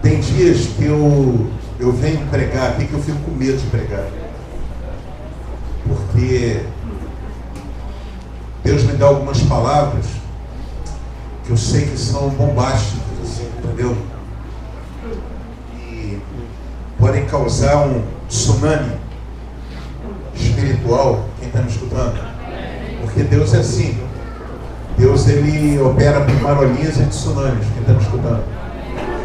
Tem dias que eu venho pregar aqui que eu fico com medo de pregar. Porque Deus me dá algumas palavras que eu sei que são bombásticas, assim, entendeu? E podem causar um tsunami espiritual, quem está me escutando. Porque Deus é assim. Deus, ele opera por marolinhas e tsunamis, quem está me escutando.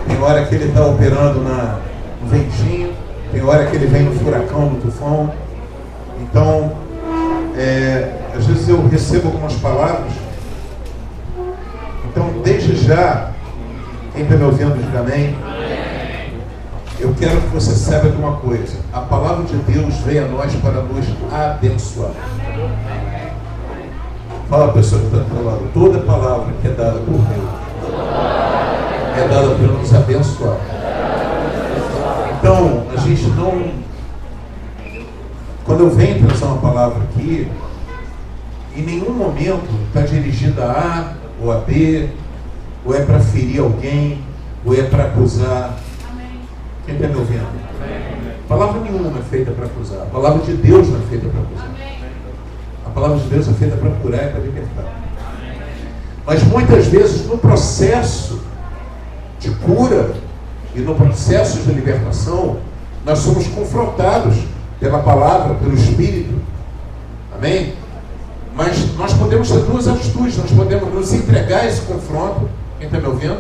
Tem hora que ele está operando no ventinho, tem hora que ele vem no furacão, no tufão. Então, às vezes eu recebo algumas palavras. Então, desde já, quem está me ouvindo, diga amém. Eu quero que você saiba de uma coisa: a palavra de Deus veio a nós para nos abençoar. Fala a pessoa que está do teu lado: toda palavra que é dada por Deus é dada para nos abençoar. Então, a gente não... Quando eu venho trazer uma palavra aqui, em nenhum momento está dirigida a A ou a B, ou é para ferir alguém, ou é para acusar. Quem está me ouvindo? Palavra nenhuma é feita para acusar. A palavra de Deus não é feita para acusar. A palavra de Deus é feita para curar e para libertar. Mas muitas vezes no processo de cura e no processo de libertação, nós somos confrontados pela palavra, pelo Espírito. Amém? Mas nós podemos ter duas atitudes. Nós podemos nos entregar a esse confronto. Quem está me ouvindo?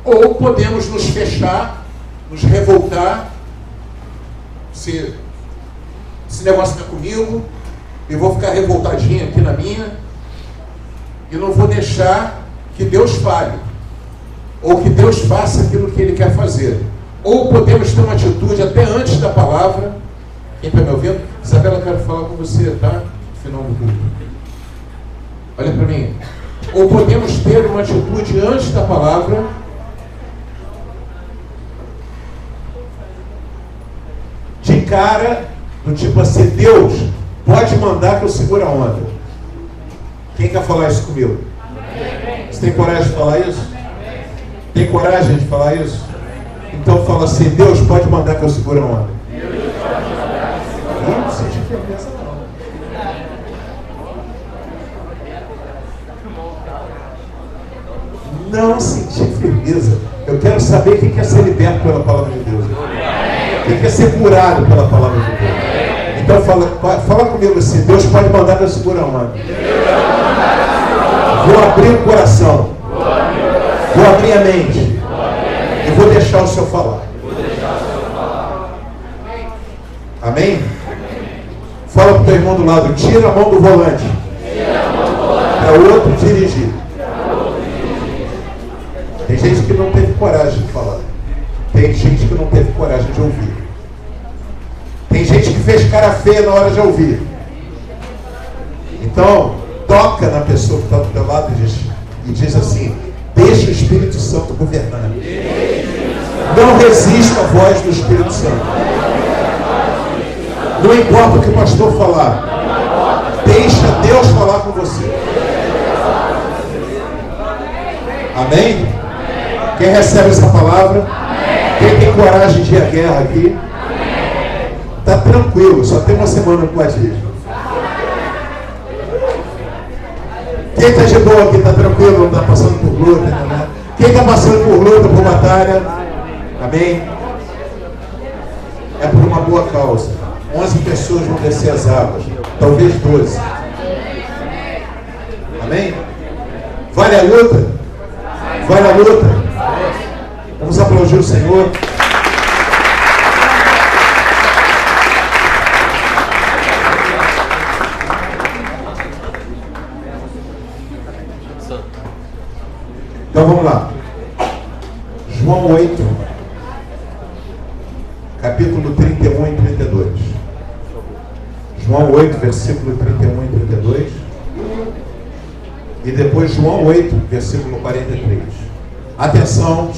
Ou podemos nos fechar, nos revoltar. Esse negócio não é comigo, eu vou ficar revoltadinho aqui na minha e não vou deixar que Deus fale, ou que Deus faça aquilo que Ele quer fazer. Ou podemos ter uma atitude até antes da palavra. Quem está me ouvindo? Isabela, eu quero falar com você, tá? No final do culto. Olha para mim. Ou podemos ter uma atitude antes da palavra, de cara, do tipo assim: Deus, pode mandar que eu segure a onda. Quem quer falar isso comigo? Você tem coragem de falar isso? Tem coragem de falar isso? Então fala assim: Deus, pode mandar que eu segure a onda. Não sente firmeza, não. Não sentir firmeza. Eu quero saber quem quer ser liberto pela palavra de Deus. Quem quer ser curado pela palavra de Deus. Então fala comigo assim: Deus pode mandar que eu segure a onda. Vou abrir o coração. Vou abrir a mente. E vou deixar o Senhor falar. Amém? Fala para o teu irmão do lado: tira a mão do volante. Para o outro dirigir. Tem gente que não teve coragem de falar. Tem gente que não teve coragem de ouvir. Tem gente que fez cara feia na hora de ouvir. Então, toca na pessoa que está do teu lado e diz assim: deixa o Espírito Santo governar. Não resista à voz do Espírito Santo. Não importa o que o pastor falar. Deixa Deus falar com você. Amém? Quem recebe essa palavra? Quem tem coragem de ir à guerra aqui? Está tranquilo, só tem uma semana no batismo. Quem está de boa aqui, está tranquilo, não está passando por luta, né? Quem está passando por luta, por batalha? Amém? É por uma boa causa. 11 pessoas vão descer as águas, talvez 12. Amém? Vale a luta? Vale a luta? Vamos aplaudir o Senhor. Então vamos lá. João 8, capítulo 31 e 32. João 8, versículo 31 e 32. E depois João 8, versículo 43. Atenção,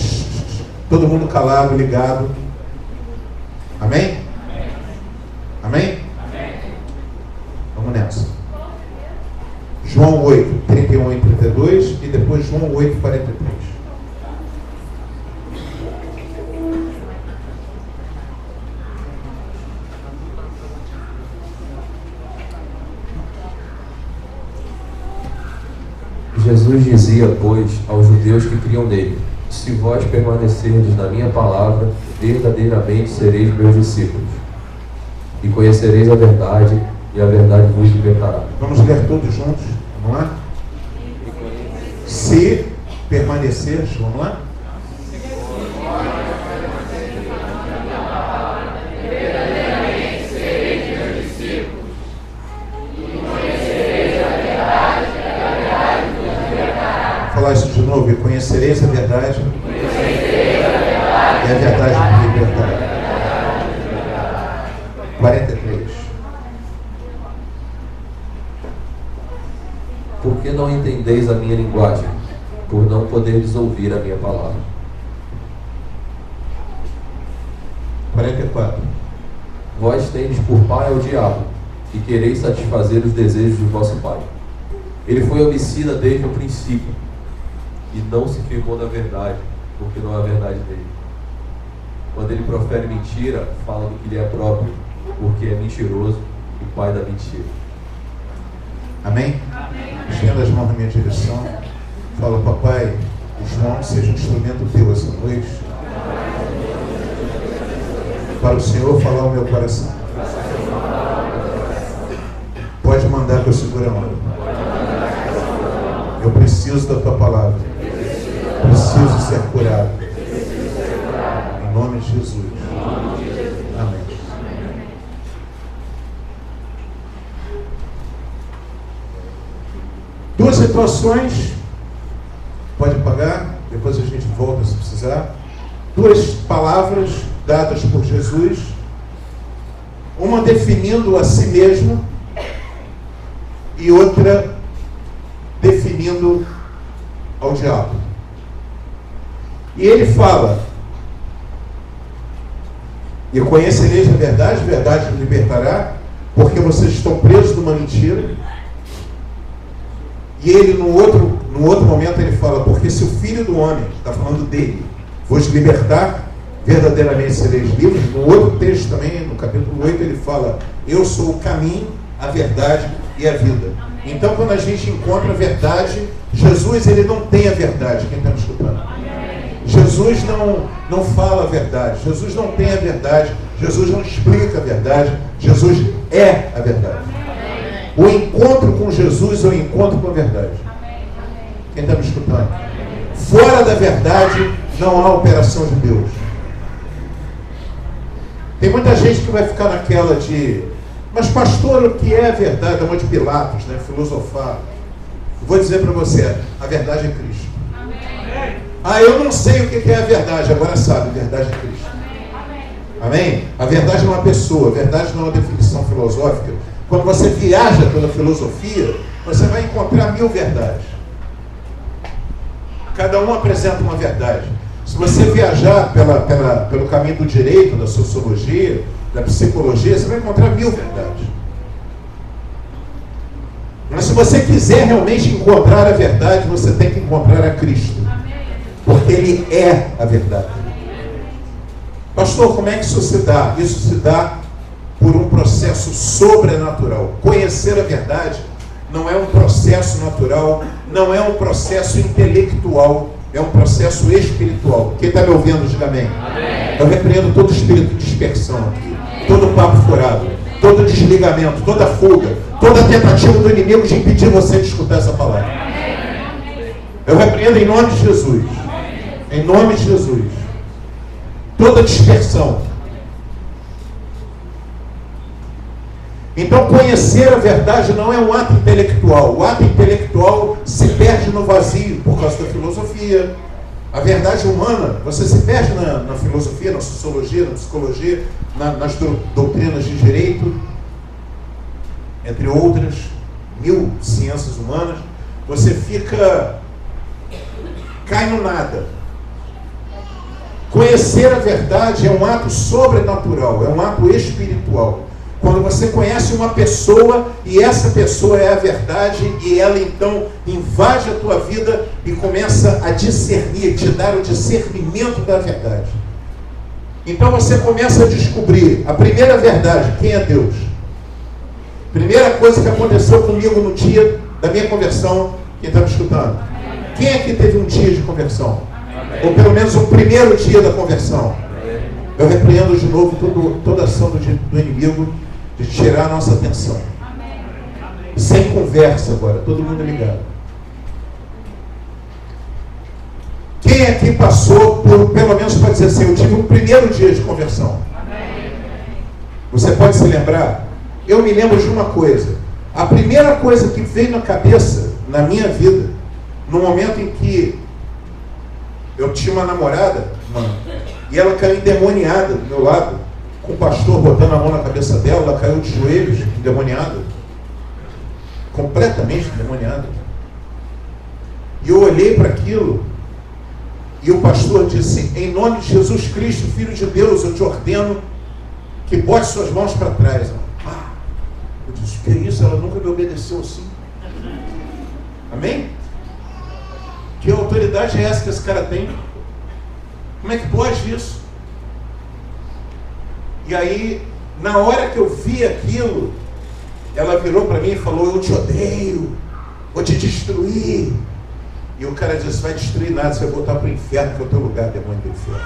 todo mundo calado, ligado. Amém? Amém? Vamos nessa. João 8, 31 e 32 e depois João 8, 43. Jesus dizia, pois, aos judeus que criam nele: se vós permanecerdes na minha palavra, verdadeiramente sereis meus discípulos, e conhecereis a verdade, e a verdade vos libertará. Vamos ler todos juntos, vamos lá? Se permaneceres, vamos lá? Vou falar isso de novo: e conhecereis a verdade, e a verdade vos libertará. 43. Por que não entendeis a minha linguagem? Por não poderdes ouvir a minha palavra. 44. Vós tendes por pai ao diabo, e quereis satisfazer os desejos de vosso pai. Ele foi homicida desde o princípio, e não se firmou na verdade, porque não há verdade nele. Quando ele profere mentira, fala do que lhe é próprio, porque é mentiroso e pai da mentira. Amém? Estenda as mãos na minha direção. Fala: papai, o João seja um instrumento teu essa noite, para o Senhor falar ao meu coração. Pode mandar que eu segure a mão. Eu preciso da tua palavra. Preciso ser curado. Em nome de Jesus. Amém. Duas situações. Pode apagar, depois a gente volta se precisar. Duas palavras dadas por Jesus. Uma definindo a si mesmo e outra definindo ao diabo. E ele fala: e conhecereis a verdade vos libertará, porque vocês estão presos numa mentira. E ele, no outro momento, ele fala: porque se o Filho do Homem, está falando dele, vos libertar, verdadeiramente sereis livres. No outro texto também, no capítulo 8, ele fala: eu sou o caminho, a verdade e a vida. Amém. Então, quando a gente encontra a verdade, Jesus, ele não tem a verdade. Quem está me escutando? Amém. Jesus não fala a verdade. Jesus não tem a verdade. Jesus não explica a verdade. Jesus é a verdade. Amém. O encontro com Jesus é o encontro com a verdade. Amém. Quem está me escutando? Amém. Fora da verdade não há operação de Deus. Tem muita gente que vai ficar naquela de: mas pastor, o que é a verdade? É uma de Pilatos, né? Filosofar. Eu vou dizer para você: a verdade é Cristo. Amém. Ah, eu não sei o que é a verdade. Agora sabe, a verdade é Cristo. Amém? A verdade não é uma pessoa, a verdade não é uma definição filosófica. Quando você viaja pela filosofia, você vai encontrar 1000 verdades. Cada um apresenta uma verdade. Se você viajar pelo caminho do direito, da sociologia, da psicologia, você vai encontrar 1000 verdades. Mas se você quiser realmente encontrar a verdade, você tem que encontrar a Cristo. Porque Ele é a verdade. Pastor, como é que isso se dá? Isso se dá por um processo sobrenatural. Conhecer a verdade não é um processo natural, não é um processo intelectual, é um processo espiritual. Quem está me ouvindo, diga amém. Amém. Eu repreendo todo espírito de dispersão aqui, todo papo furado, todo desligamento, toda fuga, toda tentativa do inimigo de impedir você de escutar essa palavra. Eu repreendo em nome de Jesus. Em nome de Jesus. Toda dispersão. Então, conhecer a verdade não é um ato intelectual. O ato intelectual se perde no vazio por causa da filosofia. A verdade humana, você se perde na filosofia, na sociologia, na psicologia, nas doutrinas de direito, entre outras 1000 ciências humanas. Você cai no nada. Conhecer a verdade é um ato sobrenatural, é um ato espiritual. Quando você conhece uma pessoa e essa pessoa é a verdade e ela então invade a tua vida e começa a discernir, te dar o discernimento da verdade. Então você começa a descobrir a primeira verdade, quem é Deus. Primeira coisa que aconteceu comigo no dia da minha conversão, Quem está me escutando? Quem aqui teve um dia de conversão? Ou pelo menos um primeiro dia da conversão? Eu repreendo de novo toda a ação do inimigo de tirar a nossa atenção. Sem conversa agora, todo mundo ligado. Quem aqui passou por, pelo menos pode dizer assim, eu tive um primeiro dia de conversão? Você pode se lembrar? Eu me lembro de uma coisa. A primeira coisa que veio na cabeça, na minha vida, no momento em que eu tinha uma namorada, e ela caiu endemoniada do meu lado, com o pastor botando a mão na cabeça dela, ela caiu de joelhos, endemoniada, completamente endemoniada. E eu olhei para aquilo, e o pastor disse, em nome de Jesus Cristo, Filho de Deus, eu te ordeno que bote suas mãos para trás. Eu disse, que isso? Ela nunca me obedeceu assim. Amém? Que autoridade é essa que esse cara tem? Como é que pode isso? E aí, na hora que eu vi aquilo, ela virou para mim e falou, eu te odeio, vou te destruir. E o cara disse, vai destruir nada, você vai voltar para o inferno, que é o teu lugar, demônio do inferno.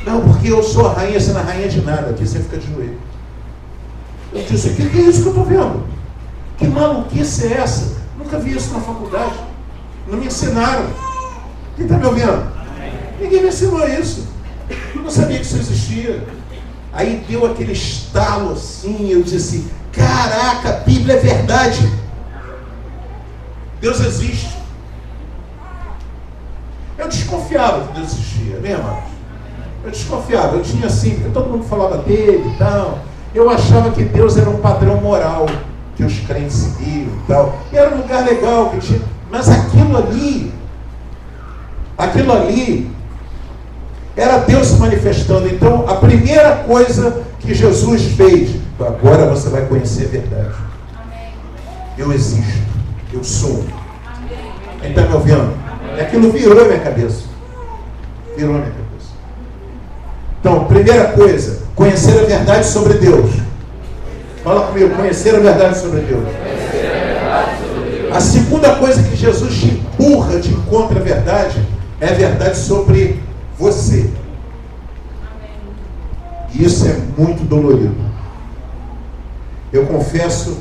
Não, porque eu sou a rainha, você não é rainha de nada, aqui você fica de joelho. Eu disse, o que é isso que eu estou vendo? Que maluquice é essa? Nunca vi isso na faculdade. Não me ensinaram. Quem está me ouvindo? Ninguém me ensinou isso. Eu não sabia que isso existia. Aí deu aquele estalo assim, eu disse, caraca, a Bíblia é verdade. Deus existe. Eu desconfiava que Deus existia, né, irmãos? Eu desconfiava, eu tinha assim, porque todo mundo falava dele e tal. Eu achava que Deus era um padrão moral que os crentes seguiam e tal. E era um lugar legal que tinha. Mas aquilo ali era Deus se manifestando. Então, a primeira coisa que Jesus fez, agora você vai conhecer a verdade. Eu existo, eu sou. Quem está me ouvindo? Aquilo virou minha cabeça. Virou minha cabeça. Então, primeira coisa, conhecer a verdade sobre Deus. Fala comigo, conhecer a verdade sobre Deus. A segunda coisa que Jesus te empurra de encontro à verdade é a verdade sobre você. E isso é muito dolorido. Eu confesso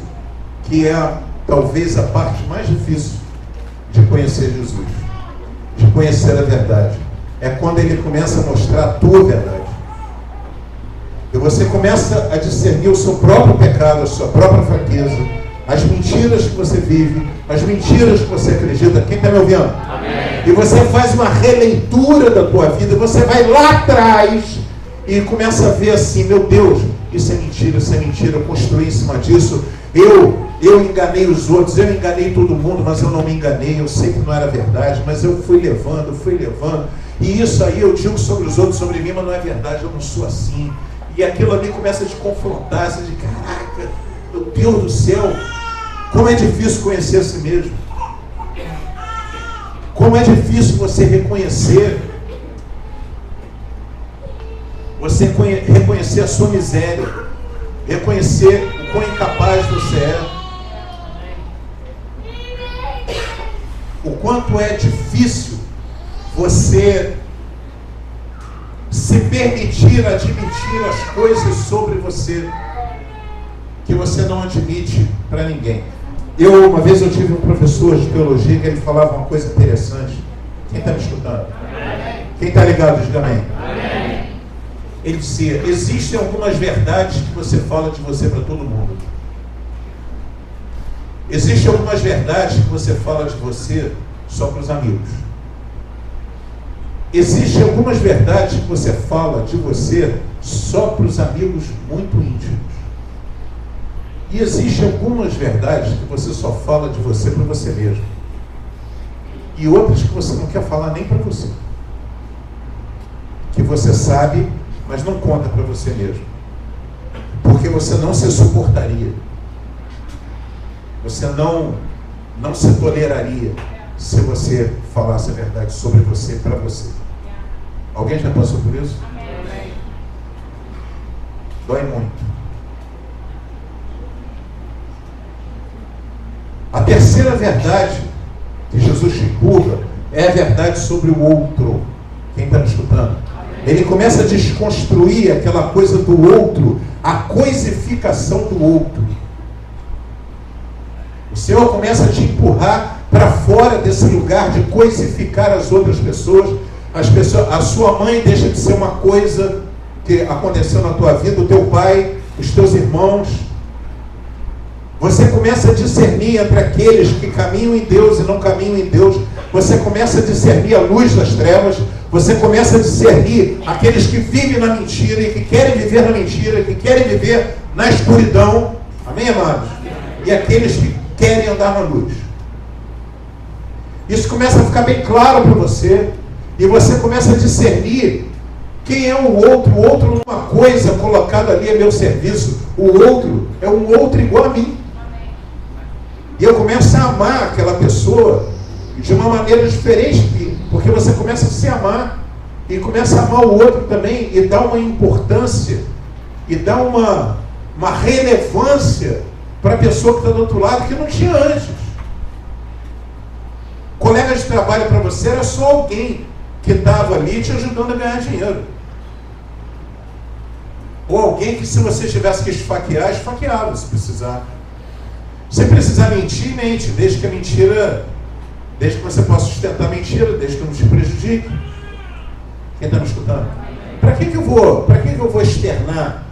que é talvez a parte mais difícil de conhecer Jesus, de conhecer a verdade. É quando ele começa a mostrar a tua verdade. E você começa a discernir o seu próprio pecado, a sua própria fraqueza, as mentiras que você vive, as mentiras que você acredita. Quem está me ouvindo? Amém. E você faz uma releitura da tua vida, você vai lá atrás e começa a ver assim, meu Deus, isso é mentira, eu construí em cima disso, eu enganei os outros, eu enganei todo mundo, mas eu não me enganei, eu sei que não era verdade, mas eu fui levando, e isso aí eu digo sobre os outros, sobre mim, mas não é verdade, eu não sou assim. E aquilo ali começa a te confrontar, você diz, caraca, meu Deus do céu, como é difícil conhecer a si mesmo. Como é difícil você reconhecer a sua miséria, reconhecer o quão incapaz você é, o quanto é difícil você se permitir admitir as coisas sobre você que você não admite para ninguém. Uma vez eu tive um professor de teologia que ele falava uma coisa interessante. Quem está me escutando? Amém. Quem está ligado, diga amém. Amém. Ele dizia, existem algumas verdades que você fala de você para todo mundo. Existem algumas verdades que você fala de você só para os amigos. Existem algumas verdades que você fala de você só para os amigos muito íntimos. E existem algumas verdades que você só fala de você para você mesmo. E outras que você não quer falar nem para você. Que você sabe, mas não conta para você mesmo. Porque você não se suportaria. Você não se toleraria se você falasse a verdade sobre você para você. Alguém já passou por isso? Amém. Dói muito. A terceira verdade que Jesus te empurra é a verdade sobre o outro. Quem está me escutando? Ele começa a desconstruir aquela coisa do outro, a coisificação do outro. O Senhor começa a te empurrar para fora desse lugar de coisificar as outras pessoas. A sua mãe deixa de ser uma coisa que aconteceu na tua vida, o teu pai, os teus irmãos. Você começa a discernir entre aqueles que caminham em Deus e não caminham em Deus. Você começa a discernir a luz das trevas. Você começa a discernir aqueles que vivem na mentira e que querem viver na mentira, que querem viver na escuridão. Amém, amados? E aqueles que querem andar na luz. Isso começa a ficar bem claro para você. E você começa a discernir quem é o outro. O outro não é uma coisa colocada ali a meu serviço. O outro é um outro igual a mim. E eu começo a amar aquela pessoa de uma maneira diferente, porque você começa a se amar e começa a amar o outro também e dá uma importância e dá uma relevância para a pessoa que está do outro lado que não tinha antes. Colega de trabalho para você era só alguém que estava ali te ajudando a ganhar dinheiro. Ou alguém que, se você tivesse que esfaquear, esfaqueava se precisar. Se precisar mentir, mente, desde que a mentira, desde que você possa sustentar a mentira, desde que não te prejudique. Quem está me escutando? Para que eu vou externar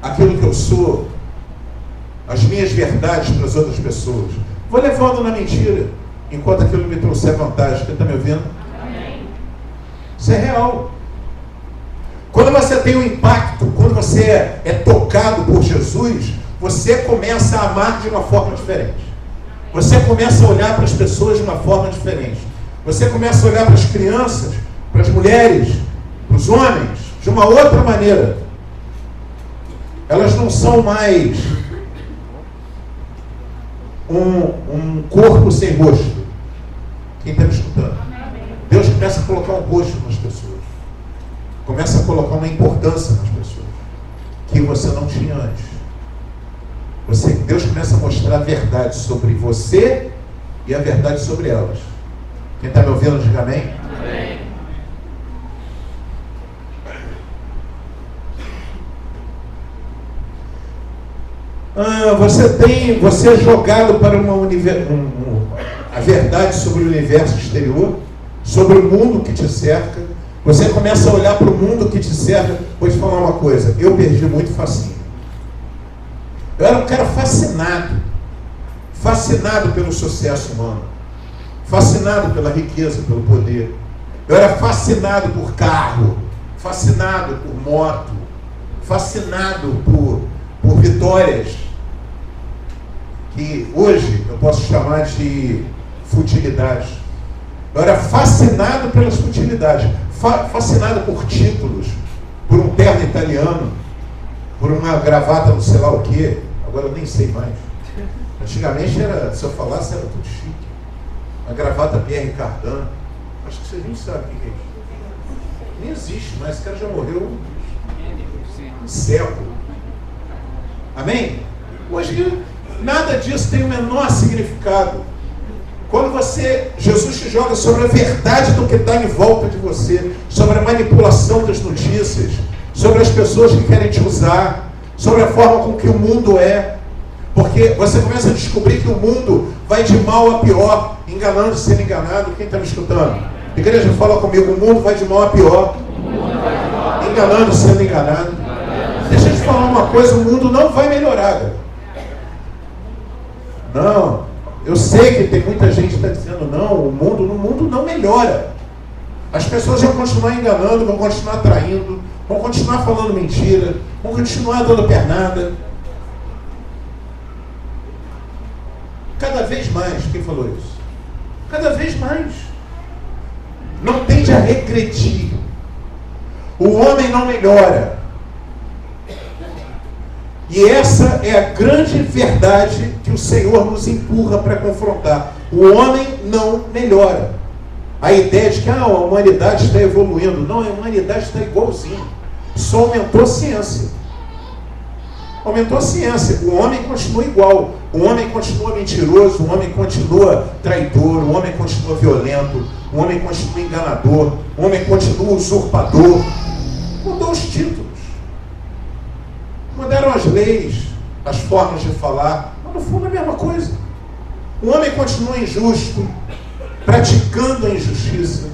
aquilo que eu sou, as minhas verdades para as outras pessoas? Vou levando na mentira, enquanto aquilo me trouxer vantagem. Quem está me ouvindo? Amém. Isso é real. Quando você tem um impacto, quando você é tocado por Jesus, você começa a amar de uma forma diferente. Você começa a olhar para as pessoas de uma forma diferente. Você começa a olhar para as crianças, para as mulheres, para os homens, de uma outra maneira. Elas não são mais um corpo sem rosto. Quem está me escutando? Deus começa a colocar um rosto nas pessoas. Começa a colocar uma importância nas pessoas que você não tinha antes. Deus começa a mostrar a verdade sobre você e a verdade sobre elas. Quem está me ouvindo, diga amém. Amém. Você é jogado para a verdade sobre o universo exterior, sobre o mundo que te cerca. Você começa a olhar para o mundo que te cerca. Vou te falar uma coisa, eu perdi muito facinho. Eu era um cara fascinado pelo sucesso humano, fascinado pela riqueza, pelo poder. Eu era fascinado por carro, fascinado por moto, fascinado por vitórias, que hoje eu posso chamar de futilidade. Eu era fascinado pelas futilidades, fascinado por títulos, por um terno italiano, por uma gravata não sei lá o quê. Agora eu nem sei mais. Antigamente se eu falasse era tudo chique. A gravata Pierre Cardin. Acho que vocês nem sabem o que é isso. Nem existe, mas esse cara já morreu um século. Amém? Hoje nada disso tem o menor significado. Quando Jesus te joga sobre a verdade do que está em volta de você, sobre a manipulação das notícias, sobre as pessoas que querem te usar, sobre a forma com que o mundo é. Porque você começa a descobrir que o mundo vai de mal a pior, enganando e sendo enganado. Quem está me escutando? Igreja, fala comigo, o mundo vai de mal a pior, enganando e sendo enganado. Deixa eu te falar uma coisa, o mundo não vai melhorar. Não, eu sei que tem muita gente que está dizendo, não, o mundo não melhora. As pessoas vão continuar enganando, vão continuar traindo, vão continuar falando mentira, vão continuar dando pernada. Cada vez mais, quem falou isso? Cada vez mais. Não tende a regredir. O homem não melhora. E essa é a grande verdade que o Senhor nos empurra para confrontar. O homem não melhora. A ideia de que a humanidade está evoluindo. Não, a humanidade está igualzinho. Só aumentou a ciência. Aumentou a ciência. O homem continua igual. O homem continua mentiroso. O homem continua traidor. O homem continua violento. O homem continua enganador. O homem continua usurpador. Mudou os títulos. Mudaram as leis, as formas de falar. Mas no fundo é a mesma coisa. O homem continua injusto, praticando a injustiça.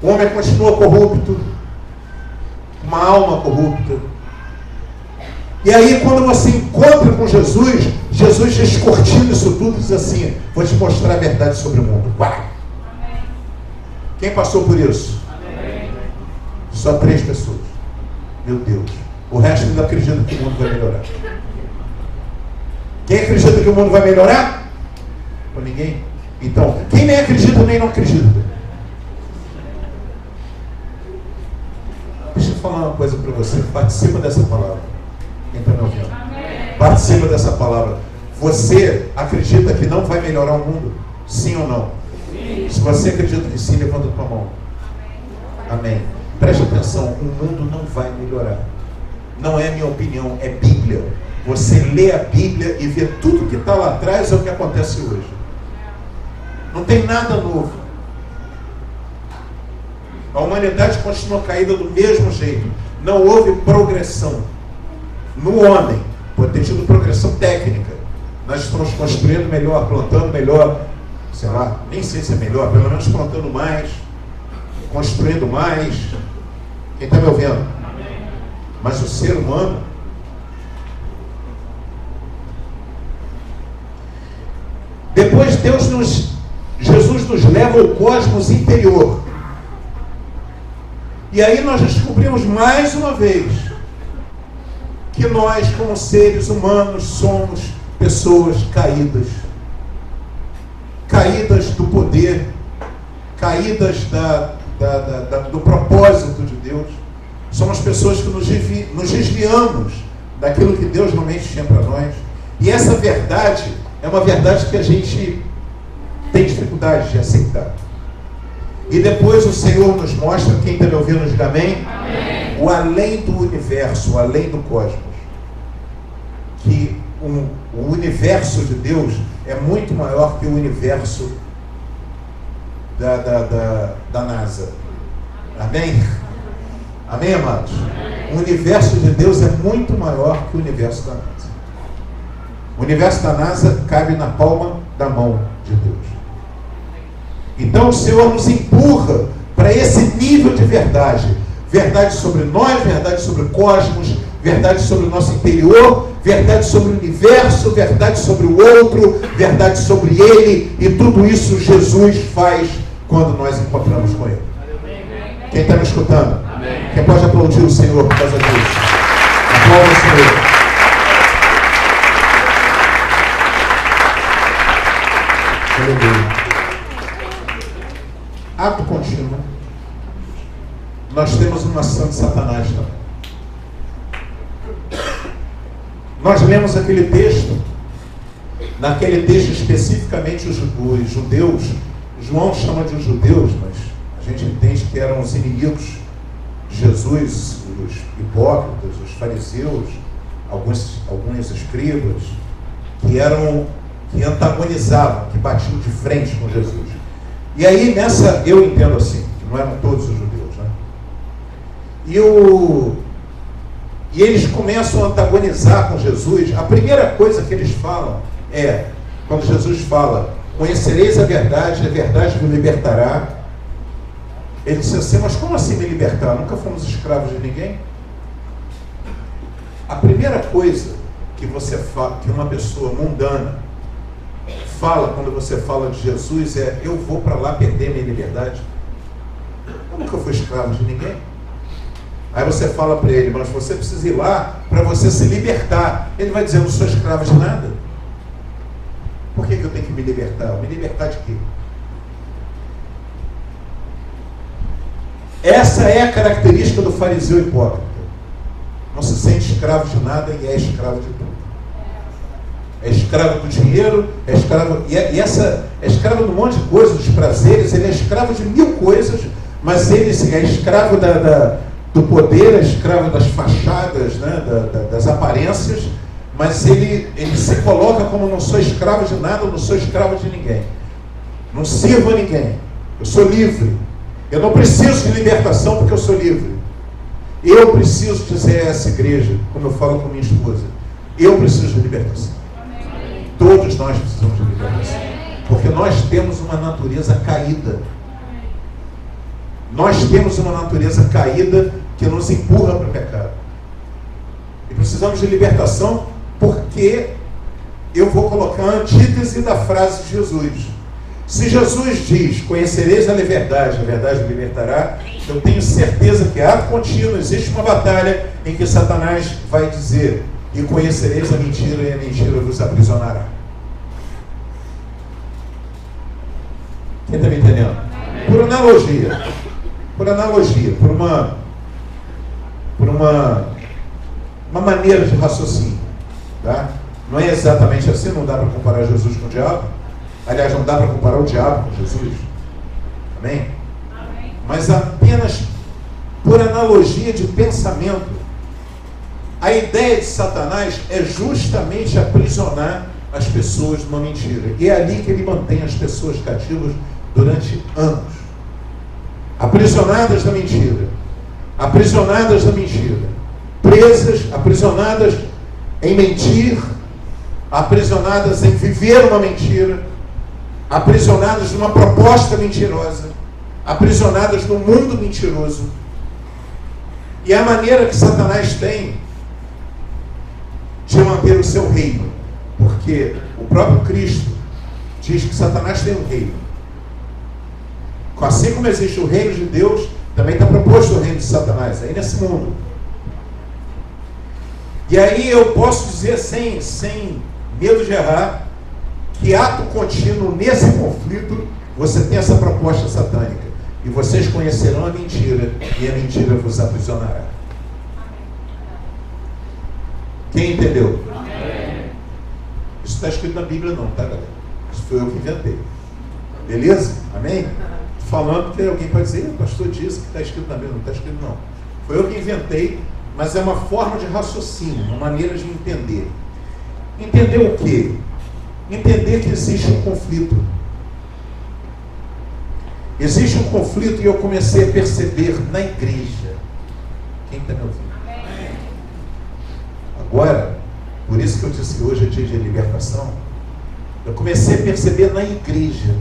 O homem continua corrupto, uma alma corrupta. E aí, quando você encontra com Jesus, Jesus descortina isso tudo e diz assim: vou te mostrar a verdade sobre o mundo. Uau! Quem passou por isso? Amém. Só 3 pessoas. Meu Deus. O resto não acredita que o mundo vai melhorar. Quem acredita que o mundo vai melhorar? Ou ninguém? Então, quem nem acredita nem não acredita. Deixa eu falar uma coisa para você. Participa dessa palavra. Quem está me ouvindo? Amém. Participa dessa palavra. Você acredita que não vai melhorar o mundo? Sim ou não? Sim. Se você acredita que sim, levanta a tua mão. Amém. Preste atenção. O mundo não vai melhorar. Não é minha opinião, é Bíblia. Você lê a Bíblia e vê tudo que está lá atrás é o que acontece hoje. Não tem nada novo. A humanidade continua caída do mesmo jeito. Não houve progressão no homem. Pode ter tido progressão técnica. Nós estamos construindo melhor, plantando melhor, sei lá, nem sei se é melhor, pelo menos plantando mais, construindo mais. Quem está me ouvindo? Mas o ser humano, depois Jesus nos leva ao cosmos interior. E aí nós descobrimos mais uma vez que nós, como seres humanos, somos pessoas caídas. Caídas do poder, caídas do propósito de Deus. Somos pessoas que nos desviamos daquilo que Deus realmente tinha para nós. E essa verdade é uma verdade que a gente tem dificuldade de aceitar. E depois o Senhor nos mostra, quem está me ouvindo, diga amém? Amém. O além do universo, o além do cosmos. Que o universo de Deus é muito maior que o universo da NASA. Amém? Amém, amados? O universo de Deus é muito maior que o universo da NASA. O universo da NASA cabe na palma da mão de Deus. Então o Senhor nos empurra para esse nível de verdade. Verdade sobre nós, verdade sobre o cosmos, verdade sobre o nosso interior, verdade sobre o universo, verdade sobre o outro, verdade sobre Ele. E tudo isso Jesus faz quando nós encontramos com Ele. Quem está me escutando? Amém. Quem pode aplaudir o Senhor por causa disso? Aplauda o Senhor. Aleluia. Ato contínuo. Nós temos uma ação de Satanás também. Nós lemos aquele texto. Naquele texto especificamente os judeus. João chama de judeus, mas a gente entende que eram os inimigos de Jesus, os hipócritas, os fariseus, alguns escribas, que antagonizavam, que batiam de frente com Jesus. E aí nessa, eu entendo assim, que não eram todos os judeus, né? E eles começam a antagonizar com Jesus. A primeira coisa que eles falam é, quando Jesus fala: conhecereis a verdade vos libertará. Ele disse assim: mas como assim me libertar? Nunca fomos escravos de ninguém? A primeira coisa que você fala, que uma pessoa mundana fala quando você fala de Jesus é: eu vou para lá perder minha liberdade. Eu nunca fui escravo de ninguém. Aí você fala para ele: mas você precisa ir lá para você se libertar. Ele vai dizer: eu não sou escravo de nada. Por que eu tenho que me libertar? Me libertar de quê? Essa é a característica do fariseu hipócrita. Não se sente escravo de nada e é escravo de tudo. É escravo do dinheiro, é escravo é escravo de um monte de coisas, dos prazeres. Ele é escravo de 1000 coisas, mas ele é escravo do poder, é escravo das fachadas, né, das aparências, mas ele se coloca como: não sou escravo de nada, não sou escravo de ninguém, não sirvo a ninguém, eu sou livre, eu não preciso de libertação porque eu sou livre. Eu preciso dizer a essa igreja, como eu falo com minha esposa, eu preciso de libertação. Amém. Todos nós precisamos de libertação, porque nós temos uma natureza caída. Nós temos uma natureza caída que nos empurra para o pecado. E precisamos de libertação, porque eu vou colocar a antítese da frase de Jesus. Se Jesus diz: conhecereis a verdade vos libertará, eu tenho certeza que, ato contínuo, existe uma batalha em que Satanás vai dizer: e conhecereis a mentira, e a mentira vos aprisionará. Quem está me entendendo? Por analogia, por uma maneira de raciocínio, tá? Não é exatamente assim, não dá para comparar Jesus com o diabo. Aliás, não dá para comparar o diabo com Jesus. Amém? Amém? Mas apenas por analogia de pensamento, a ideia de Satanás é justamente aprisionar as pessoas numa mentira. E é ali que ele mantém as pessoas cativas durante anos. Aprisionadas da mentira. Aprisionadas da mentira. Presas, aprisionadas em mentir, aprisionadas em viver uma mentira, aprisionadas numa proposta mentirosa, aprisionadas num mundo mentiroso. E a maneira que Satanás tem de manter o seu reino, porque o próprio Cristo diz que Satanás tem um reino. Assim como existe o reino de Deus, também está proposto o reino de Satanás, aí nesse mundo. E aí eu posso dizer sem medo de errar, que ato contínuo nesse conflito, você tem essa proposta satânica: e vocês conhecerão a mentira, e a mentira vos aprisionará. Quem entendeu? Amém. Isso está escrito na Bíblia não, tá, galera? Isso foi eu que inventei. Beleza? Amém? Falando que alguém pode dizer: o pastor disse que está escrito na Bíblia. Não está escrito não. Foi eu que inventei, mas é uma forma de raciocínio, uma maneira de entender. Entender o quê? Entender que existe um conflito. Existe um conflito, e eu comecei a perceber na igreja. Quem está me ouvindo? Agora, por isso que eu disse que hoje é dia de libertação, eu comecei a perceber na igreja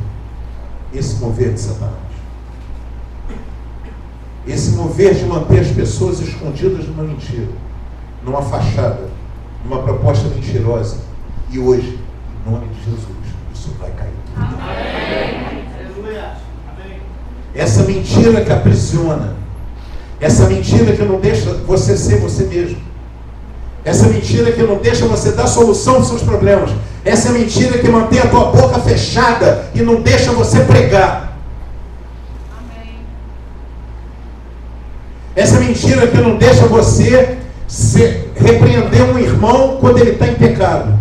esse mover de Satanás. Esse mover de manter as pessoas escondidas numa mentira, numa fachada, numa proposta mentirosa. E hoje, em nome de Jesus, isso vai cair. Amém. Essa mentira que aprisiona, essa mentira que não deixa você ser você mesmo, essa mentira que não deixa você dar solução aos seus problemas, essa mentira que mantém a tua boca fechada e não deixa você pregar. Amém. Essa mentira que não deixa você repreender um irmão quando ele está em pecado.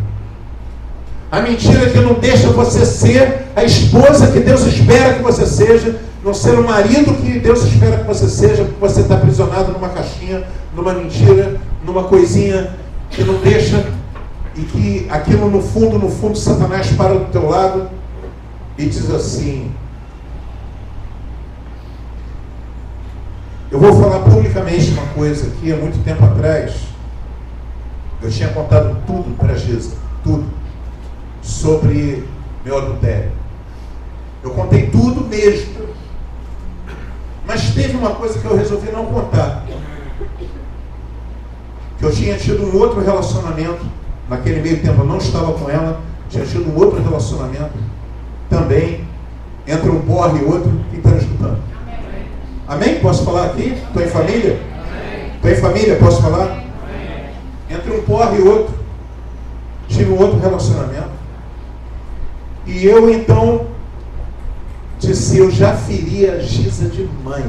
A mentira que não deixa você ser a esposa que Deus espera que você seja, não ser o marido que Deus espera que você seja, porque você está aprisionado numa caixinha, numa mentira, numa coisinha que não deixa, e que aquilo no fundo, Satanás para do teu lado e diz assim: eu vou falar publicamente uma coisa aqui. Há muito tempo atrás, eu tinha contado tudo para Jesus, tudo, sobre meu adultério. Eu contei tudo mesmo. Mas teve uma coisa que eu resolvi não contar. Que eu tinha tido um outro relacionamento. Naquele meio tempo eu não estava com ela. Tinha tido um outro relacionamento. Também. Entre um porre e outro. Quem está escutando? Amém? Amém? Posso falar aqui? Estou em família? Estou em família? Posso falar? Amém. Entre um porre e outro. Tive um outro relacionamento. E eu então disse: eu já feri a Giza demais.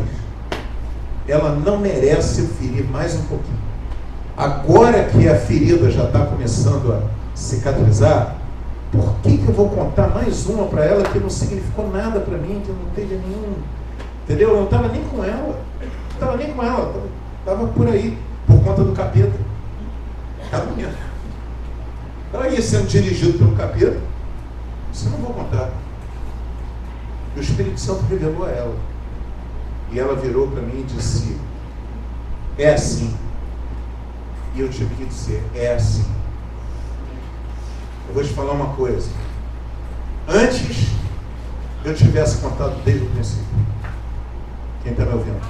Ela não merece eu ferir mais um pouquinho. Agora que a ferida já está começando a cicatrizar, por que eu vou contar mais uma para ela que não significou nada para mim, que não teve nenhum... Entendeu? Eu não estava nem com ela. Não estava nem com ela. Estava por aí, por conta do capeta. Cada momento. Ela ia sendo dirigido pelo capeta. Isso eu não vou contar. E o Espírito Santo revelou a ela. E ela virou para mim e disse: é assim. E eu tive que dizer: é assim. Eu vou te falar uma coisa. Antes eu tivesse contado desde o princípio. Quem está me ouvindo?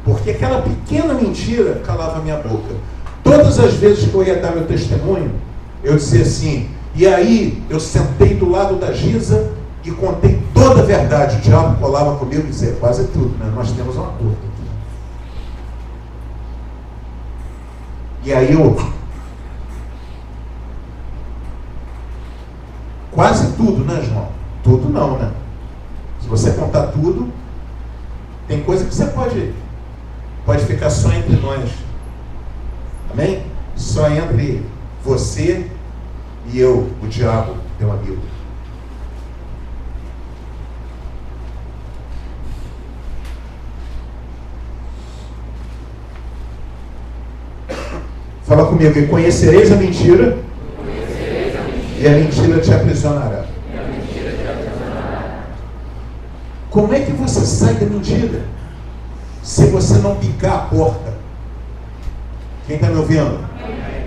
Porque aquela pequena mentira calava a minha boca. Todas as vezes que eu ia dar meu testemunho, eu dizia assim, e aí eu sentei do lado da Giza e contei toda a verdade. O diabo colava comigo e dizia: quase tudo, né? Nós temos um acordo. E aí eu... Quase tudo, né, João? Tudo não, né? Se você contar tudo, tem coisa que você pode ficar só entre nós. Amém? Só entre você e eu, o diabo, teu amigo. Fala comigo: e conhecereis a mentira, e a mentira te aprisionará. Como é que você sai da mentira se você não picar a porta? Quem está me ouvindo?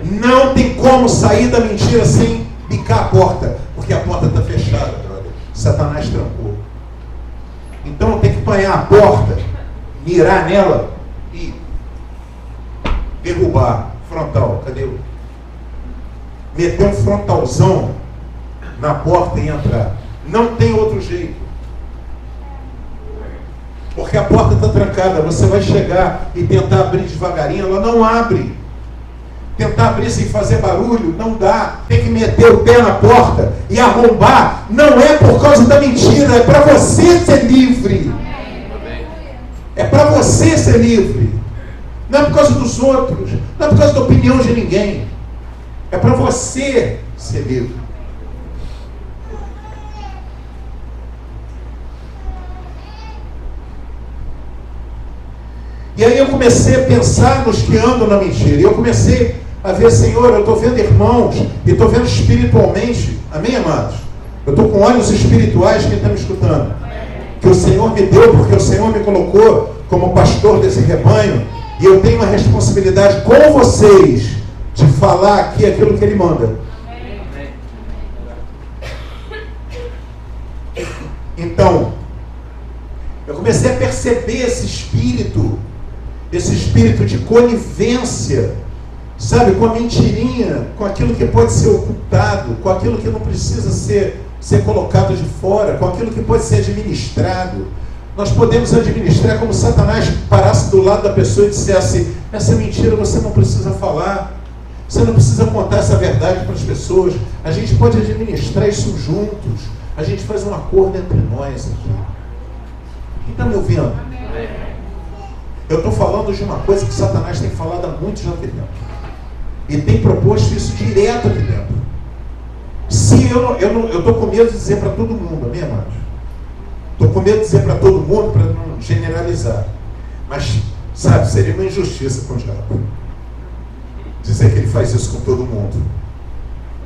Não tem como sair da mentira sem picar a porta, porque a porta está fechada, brother. Satanás trancou. Então tem que apanhar a porta, mirar nela e derrubar. Frontal, cadê o? Meter um frontalzão na porta e entrar. Não tem outro jeito. Porque a porta está trancada. Você vai chegar e tentar abrir devagarinho, ela não abre. Tentar abrir sem fazer barulho, não dá. Tem que meter o pé na porta e arrombar. Não é por causa da mentira, é para você ser livre. É para você ser livre. Não é por causa dos outros, não é por causa da opinião de ninguém. É para você ser livre. E aí eu comecei a pensar nos que andam na mentira. E eu comecei a ver: Senhor, eu estou vendo irmãos, e estou vendo espiritualmente. Amém, amados? Eu estou com olhos espirituais. Quem está me escutando? Que o Senhor me deu, porque o Senhor me colocou como pastor desse rebanho. E eu tenho uma responsabilidade com vocês de falar aqui aquilo que Ele manda. Então, eu comecei a perceber esse espírito de conivência, sabe, com a mentirinha, com aquilo que pode ser ocultado, com aquilo que não precisa ser colocado de fora, com aquilo que pode ser administrado. Nós podemos administrar como Satanás parasse do lado da pessoa e dissesse: essa mentira você não precisa falar, você não precisa contar essa verdade para as pessoas. A gente pode administrar isso juntos. A gente faz um acordo entre nós aqui. Quem está me ouvindo? Eu estou falando de uma coisa que Satanás tem falado há muitos anos aqui dentro. E tem proposto isso direto aqui dentro. Se eu estou com medo de dizer para todo mundo, amém, amados? Estou com medo de dizer para todo mundo, para não generalizar. Mas, sabe, seria uma injustiça com o diabo dizer que ele faz isso com todo mundo.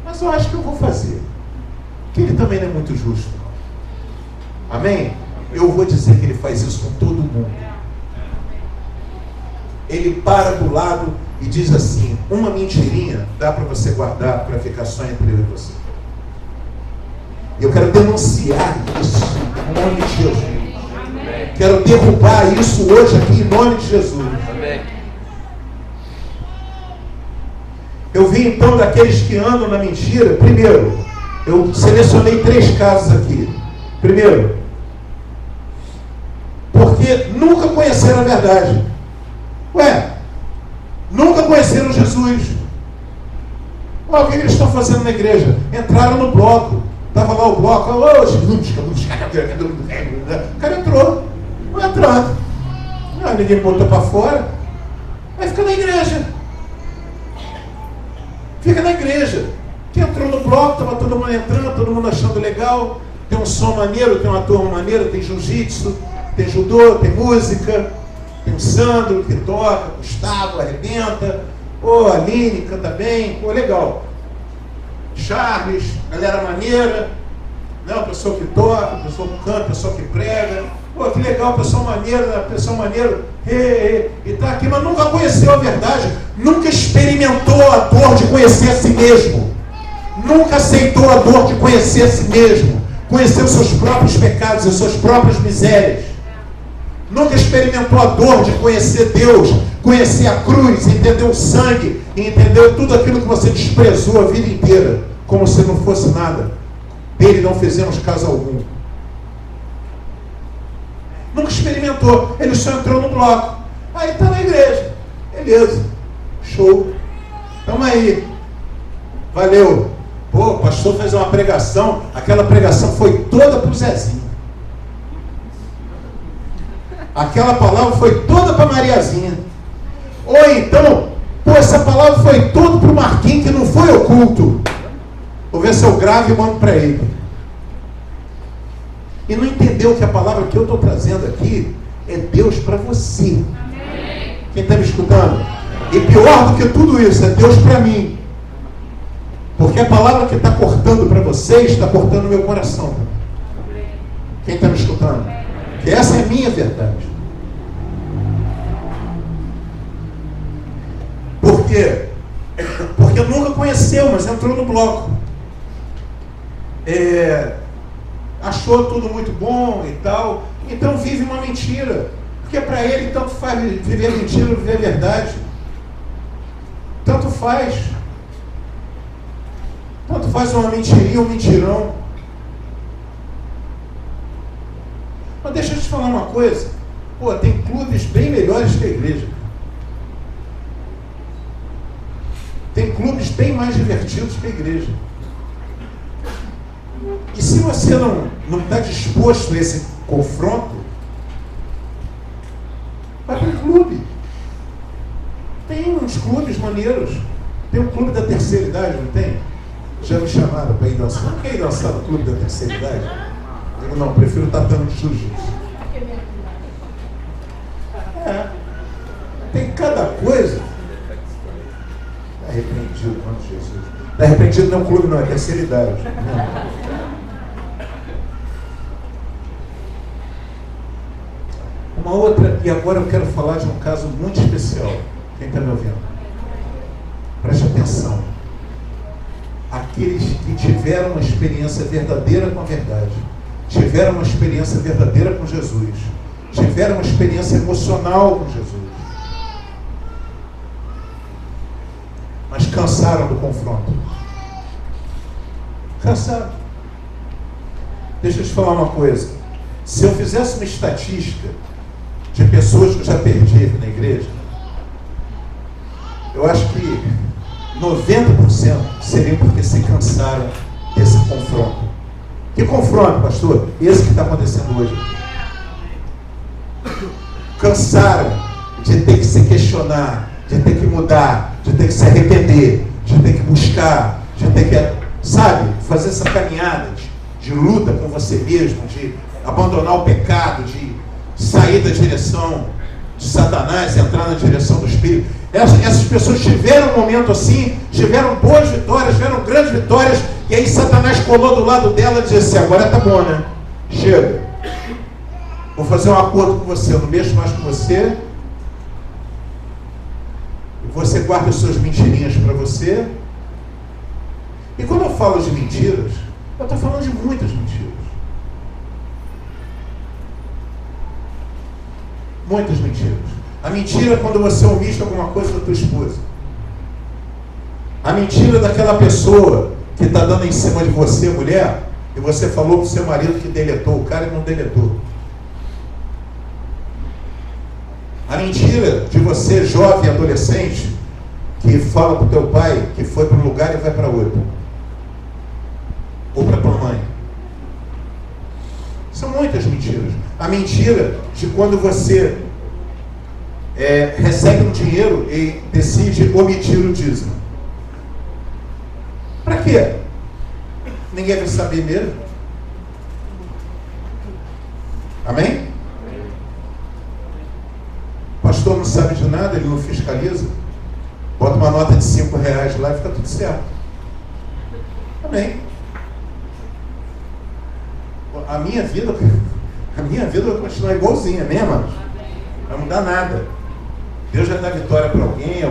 Mas eu acho que eu vou fazer. Que ele também não é muito justo. Amém? Eu vou dizer que ele faz isso com todo mundo. Ele para do lado e diz assim: uma mentirinha dá para você guardar para ficar só entre eu e você. Eu quero denunciar isso em nome de Jesus. Amém. Quero derrubar isso hoje aqui em nome de Jesus. Amém. Eu vi então daqueles que andam na mentira. Primeiro, eu selecionei 3 casos aqui. Primeiro, porque nunca conheceram a verdade. Ué, nunca conheceram Jesus. Ué, o que eles estão fazendo na igreja? Entraram no bloco. Estava lá o bloco, o cara entrou. Não entrou. Não, ninguém botou para fora. Aí fica na igreja. Fica na igreja. Quem entrou no bloco, estava todo mundo entrando, todo mundo achando legal. Tem um som maneiro, tem uma turma maneira, tem jiu-jitsu, tem judô, tem música. Tem o Sandro que toca, Gustavo arrebenta, a Aline canta bem, legal. Charles, galera maneira, né? A pessoa que toca, a pessoa que canta, a pessoa que prega. Que legal, pessoa maneira, e tá aqui, mas nunca conheceu a verdade, nunca experimentou a dor de conhecer a si mesmo, nunca aceitou a dor de conhecer a si mesmo, conhecer os seus próprios pecados, as suas próprias misérias, nunca experimentou a dor de conhecer Deus, conhecer a cruz, entender o sangue, e entender tudo aquilo que você desprezou a vida inteira, como se não fosse nada, dele não fizemos caso algum. Nunca experimentou, ele só entrou no bloco. Aí está na igreja. Beleza, show. Tamo aí. Valeu. O pastor fez uma pregação, aquela pregação foi toda para o Zezinho. Aquela palavra foi toda para Mariazinha. Ou então, essa palavra foi toda para o Marquinhos, que não foi oculto. Vou ver se eu gravo e mando para ele. E não entendeu que a palavra que eu estou trazendo aqui é Deus para você. Amém. Quem está me escutando? E pior do que tudo isso, é Deus para mim. Porque a palavra que está cortando para vocês, está cortando o meu coração. Quem está me escutando? Que essa é a minha verdade. Por quê? Porque nunca conheceu, mas entrou no bloco. Achou tudo muito bom e tal, então vive uma mentira, porque para ele tanto faz viver mentira ou viver verdade, tanto faz uma mentirinha ou um mentirão. Mas deixa eu te falar uma coisa, tem clubes bem melhores que a igreja, tem clubes bem mais divertidos que a igreja. E se você não está disposto a esse confronto, vai para o clube. Tem uns clubes maneiros. Tem o clube da terceira idade, não tem? Já me chamaram para ir dançar. Não quer ir dançar no clube da terceira idade? Eu digo, não, prefiro tatame de jiu-jitsu. Tem cada coisa. Está repreendido, mano, Jesus. Está repreendido não é um clube, não, é terceira idade. Uma outra, e agora eu quero falar de um caso muito especial. Quem está me ouvindo? Preste atenção. Aqueles que tiveram uma experiência verdadeira com a verdade, tiveram uma experiência verdadeira com Jesus, tiveram uma experiência emocional com Jesus, mas cansaram do confronto. Cansaram. Deixa eu te falar uma coisa. Se eu fizesse uma estatística de pessoas que eu já perdi na igreja, eu acho que 90% seriam porque se cansaram desse confronto. Que confronto, pastor? Esse que está acontecendo hoje. Cansaram de ter que se questionar, de ter que mudar, de ter que se arrepender, de ter que buscar, de ter que, fazer essa caminhada de luta com você mesmo, de abandonar o pecado, de sair da direção de Satanás, entrar na direção do Espírito. Essas pessoas tiveram um momento assim, tiveram boas vitórias, tiveram grandes vitórias, e aí Satanás colou do lado dela e disse assim: agora tá bom, né? Chega. Vou fazer um acordo com você, eu não mexo mais com você. Você guarda as suas mentirinhas para você. E quando eu falo de mentiras, eu estou falando de muitas mentiras. Muitas mentiras. A mentira é quando você omite alguma coisa da tua esposa. A mentira daquela pessoa que está dando em cima de você, mulher, e você falou para o seu marido que deletou o cara e não deletou. A mentira de você, jovem, adolescente, que fala para o teu pai que foi para um lugar e vai para outro. Ou para a tua mãe. São muitas mentiras. A mentira de quando você recebe um dinheiro e decide omitir o dízimo. Para quê? Ninguém vai saber mesmo. Amém? pastor não sabe de nada, ele não fiscaliza. Bota uma nota de R$5 lá e fica tudo certo. Amém. A minha vida vai continuar igualzinha, amém, irmãos? Não vai mudar nada. Deus vai dar vitória para alguém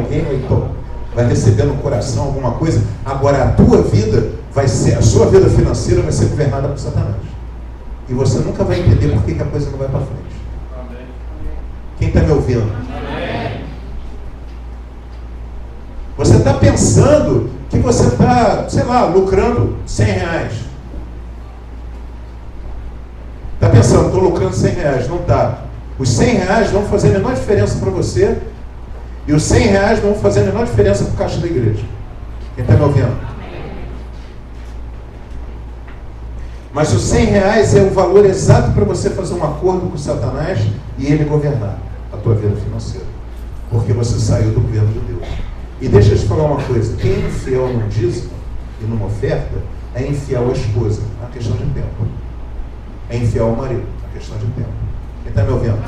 vai receber no coração alguma coisa. Agora a tua vida a sua vida financeira vai ser governada por Satanás. E você nunca vai entender por que a coisa não vai para frente. Amém. Quem está me ouvindo? Amém. Você está pensando que você está, sei lá, lucrando R$100. Está pensando, estou lucrando R$100. Não está. Os R$100 não vão fazer a menor diferença para você. E os R$100 não vão fazer a menor diferença para o caixa da igreja. Quem está me ouvindo? Mas os R$100 é o valor exato para você fazer um acordo com Satanás e ele governar a tua vida financeira. Porque você saiu do governo de Deus. E deixa eu te falar uma coisa. Quem é infiel num dízimo e numa oferta é infiel à esposa. É uma questão de tempo. É infiel ao marido. É uma questão de tempo. Quem está me ouvindo?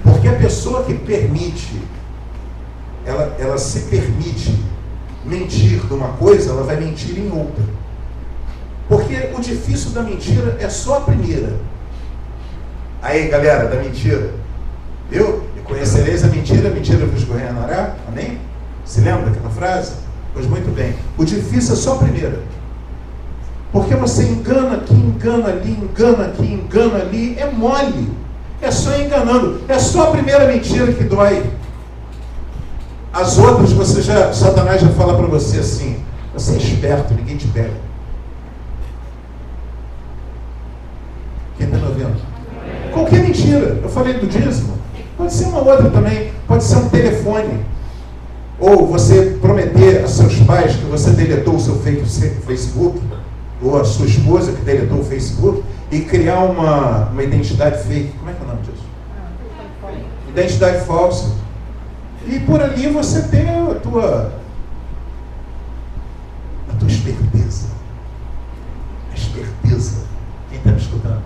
Porque a pessoa que permite, ela se permite mentir de uma coisa, ela vai mentir em outra. Porque o difícil da mentira é só a primeira. Aí, galera, da mentira. Viu? E conhecereis a mentira vos governará. Amém? Se lembra daquela frase? Pois muito bem. O difícil é só a primeira. Porque você engana aqui, engana ali, engana aqui, engana ali. É mole. É só enganando. É só a primeira mentira que dói. As outras, Satanás já fala para você assim: você é esperto, ninguém te pega. Quem está me ouvindo? Qualquer mentira. Eu falei do dízimo. Pode ser uma outra também. Pode ser um telefone. Ou você prometer a seus pais que você deletou o seu Facebook, ou a sua esposa que deletou o Facebook, e criar uma identidade fake. Como é que é o nome disso? Identidade falsa. E por ali você tem a tua esperteza. A esperteza. Quem está me escutando?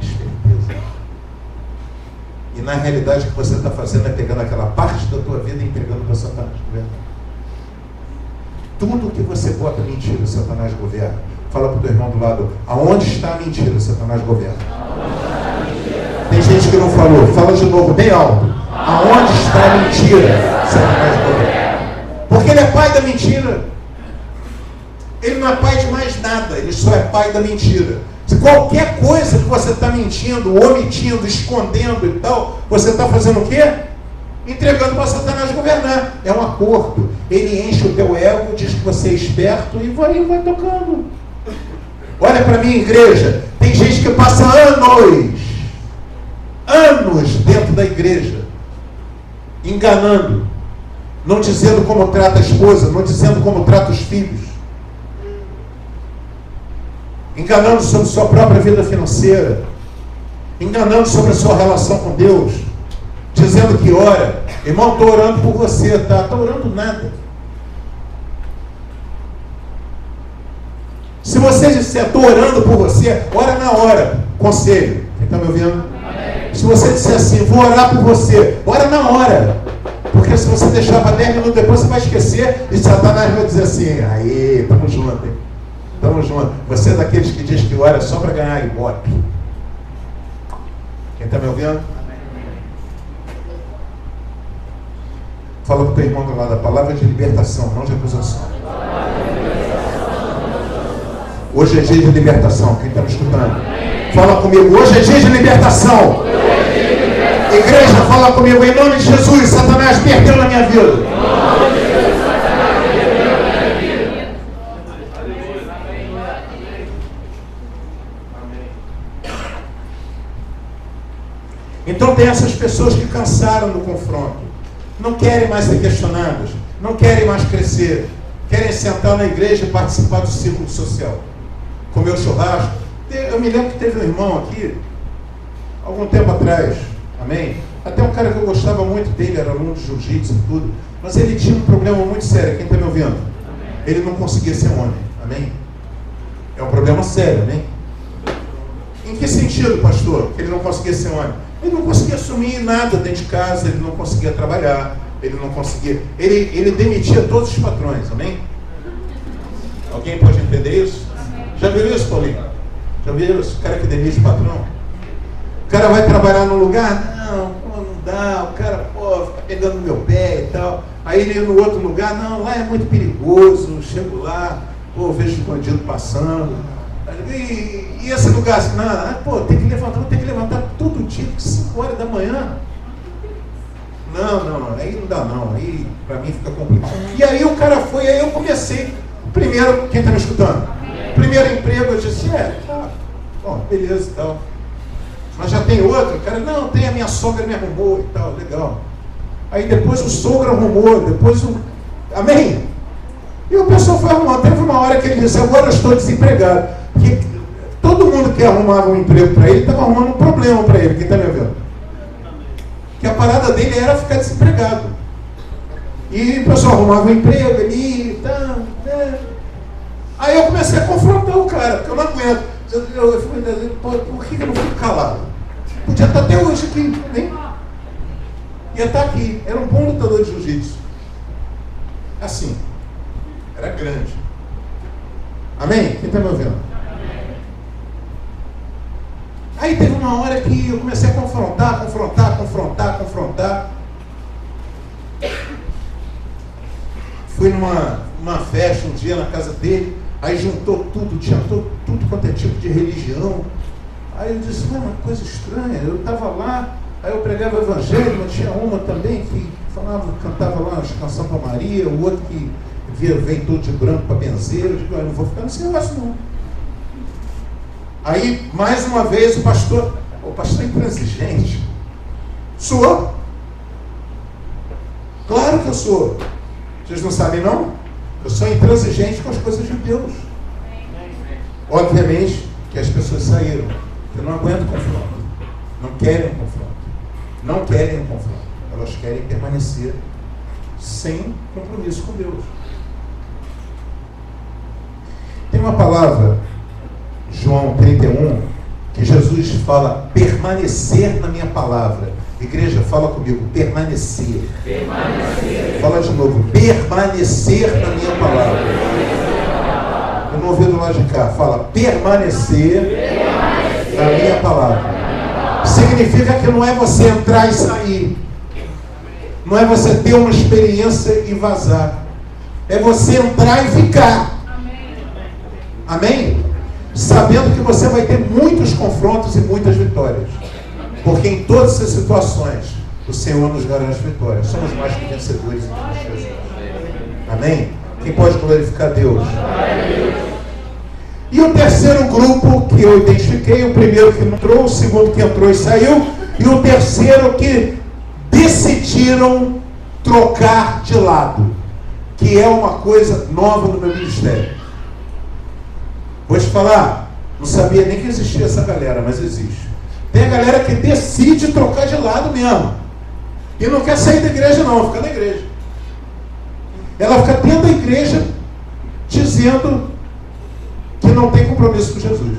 Esperteza. E na realidade o que você está fazendo é pegando aquela parte da tua vida e entregando para Satanás. Tudo que você bota mentira, Satanás governa. Fala para o teu irmão do lado: aonde está a mentira, Satanás governa. Tem gente que não falou. Fala de novo, bem alto. Aonde está a mentira, Satanás governa. Porque ele é pai da mentira. Ele não é pai de mais nada. Ele só é pai da mentira. Se qualquer coisa que você está mentindo, omitindo, escondendo e tal, você está fazendo o quê? Entregando para Satanás governar. É um acordo. Ele enche o teu ego, diz que você é esperto e vai tocando. Olha para mim, igreja. Tem gente que passa anos dentro da igreja, enganando, não dizendo como trata a esposa, não dizendo como trata os filhos, enganando sobre sua própria vida financeira, enganando sobre a sua relação com Deus, dizendo que ora. Irmão, estou orando por você, tá? Estou orando nada. Se você disser, estou orando por você, ora na hora. Conselho. Quem está me ouvindo? Amém. Se você disser assim, vou orar por você, ora na hora. Porque se você deixar para 10 minutos depois, você vai esquecer e Satanás vai dizer assim: aí, estamos juntos, hein? Estamos juntos. Você é daqueles que diz que ora só para ganhar ibope. Quem está me ouvindo? Fala para o teu irmão do lado: a palavra de libertação, não de acusação. Hoje é dia de libertação. Quem está me escutando? Fala comigo: hoje é dia de libertação. Igreja, fala comigo: em nome de Jesus, Satanás perdeu na minha vida. Então tem essas pessoas que cansaram do confronto, não querem mais ser questionadas, não querem mais crescer, querem sentar na igreja e participar do círculo social, comer o churrasco. Eu me lembro que teve um irmão aqui, algum tempo atrás, amém? Até um cara que eu gostava muito dele, era aluno de jiu-jitsu e tudo, mas ele tinha um problema muito sério. Quem está me ouvindo? Ele não conseguia ser homem, amém? É um problema sério, amém? Em que sentido, pastor, que ele não conseguia ser homem? Ele não conseguia assumir nada dentro de casa, ele não conseguia trabalhar, ele não conseguia... Ele demitia todos os patrões, amém? Alguém pode entender isso? Já viu isso, Paulinho? Já viu isso? O cara que demite o patrão. O cara vai trabalhar num lugar, não dá, o cara, fica pegando no meu pé e tal. Aí ele no outro lugar, não, lá é muito perigoso, chego lá, vejo o bandido passando. E esse lugar assim, tem que levantar todo dia, 5 horas da manhã. Não, aí não dá não, aí pra mim fica complicado. E aí o cara foi, aí eu comecei, primeiro, quem está me escutando? Primeiro emprego, eu disse, beleza e tal. Mas já tem outro? O cara, não, tem, a minha sogra me arrumou e tal, legal. Aí depois o sogro arrumou, depois o... Amém? E o pessoal foi arrumando. Teve uma hora que ele disse, agora eu estou desempregado. Porque todo mundo que arrumava um emprego para ele, estava arrumando um problema para ele. Quem está me vendo? Que a parada dele era ficar desempregado. E o pessoal arrumava um emprego ali e tal, né? Aí eu comecei a confrontar o cara, porque eu não aguento. Eu falei, por que eu não fico calado? Podia estar até hoje aqui, hein? Ia estar aqui. Era um bom lutador de jiu-jitsu. Assim. Era grande. Amém? Quem está me ouvindo? Aí teve uma hora que eu comecei a confrontar. Fui numa festa um dia na casa dele. Aí juntou tudo, tinha tudo quanto é tipo de religião. Aí eu disse, uma coisa estranha. Eu estava lá, aí eu pregava o evangelho, mas tinha uma também que cantava lá as canções para Maria, o outro que veio todo de branco para benzer. Eu digo, eu não vou ficar nesse negócio não. Aí, mais uma vez, o pastor é intransigente. Sou? Claro que eu sou. Vocês não sabem não? Eu sou intransigente com as coisas de Deus. Obviamente que as pessoas saíram. Eu não aguento confronto. Não querem um confronto. Não querem um confronto. Elas querem permanecer sem compromisso com Deus. Tem uma palavra, João 31, que Jesus fala, permanecer na minha palavra. Igreja, fala comigo, permanecer. Fala de novo, permanecer na minha palavra. Eu não ouvi do lado de cá, fala, permanecer na minha palavra. Significa que não é você entrar e sair. Não é você ter uma experiência e vazar. É você entrar e ficar. Amém? Sabendo que você vai ter muitos confrontos e muitas vitórias. Porque em todas essas situações, o Senhor nos garante vitória. Somos mais que vencedores em Cristo Jesus. Amém? Quem pode glorificar Deus? E o terceiro grupo que eu identifiquei, o primeiro que entrou, o segundo que entrou e saiu, e o terceiro que decidiram trocar de lado, que é uma coisa nova no meu ministério. Vou te falar, não sabia nem que existia essa galera, mas existe. Tem a galera que decide trocar de lado mesmo. E não quer sair da igreja não, fica na igreja. Ela fica dentro da igreja dizendo que não tem compromisso com Jesus.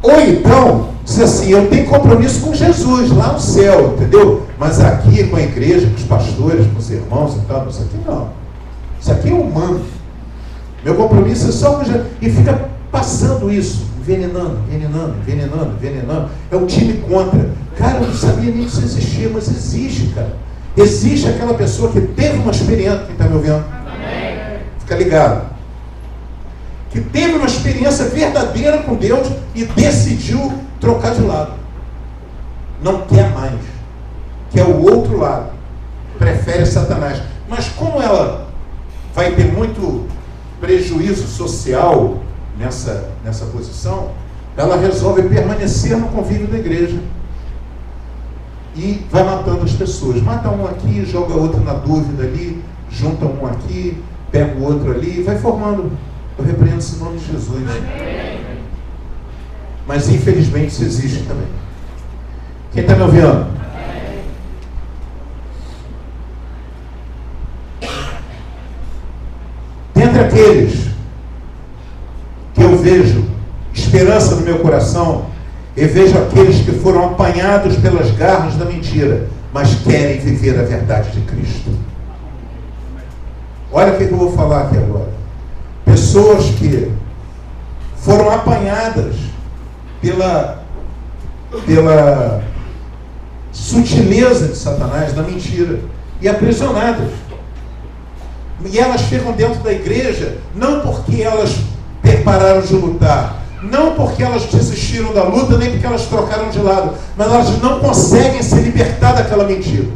Ou então, diz assim, eu tenho compromisso com Jesus lá no céu, entendeu? Mas aqui com a igreja, com os pastores, com os irmãos e tal, isso aqui não. Isso aqui é humano. Meu compromisso é só com Jesus. E fica passando isso, envenenando. É um time contra. Cara, eu não sabia nem que isso existia, mas existe, cara. Existe aquela pessoa que teve uma experiência, quem está me ouvindo? Amém. Fica ligado. Que teve uma experiência verdadeira com Deus e decidiu trocar de lado. Não quer mais. Quer o outro lado. Prefere Satanás. Mas como ela vai ter muito prejuízo social nessa posição, ela resolve permanecer no convívio da igreja e vai matando as pessoas. Mata um aqui, joga outro na dúvida ali, junta um aqui, pega o outro ali e vai formando. Eu repreendo esse nome de Jesus. Mas infelizmente isso existe também. Quem está me ouvindo? Dentre aqueles que eu vejo esperança no meu coração, e vejo aqueles que foram apanhados pelas garras da mentira, mas querem viver a verdade de Cristo. Olha o que eu vou falar aqui agora. Pessoas que foram apanhadas pela sutileza de Satanás, da mentira, e aprisionadas. E elas ficam dentro da igreja, não porque elas pararam de lutar, não porque elas desistiram da luta, nem porque elas trocaram de lado, mas elas não conseguem se libertar daquela mentira.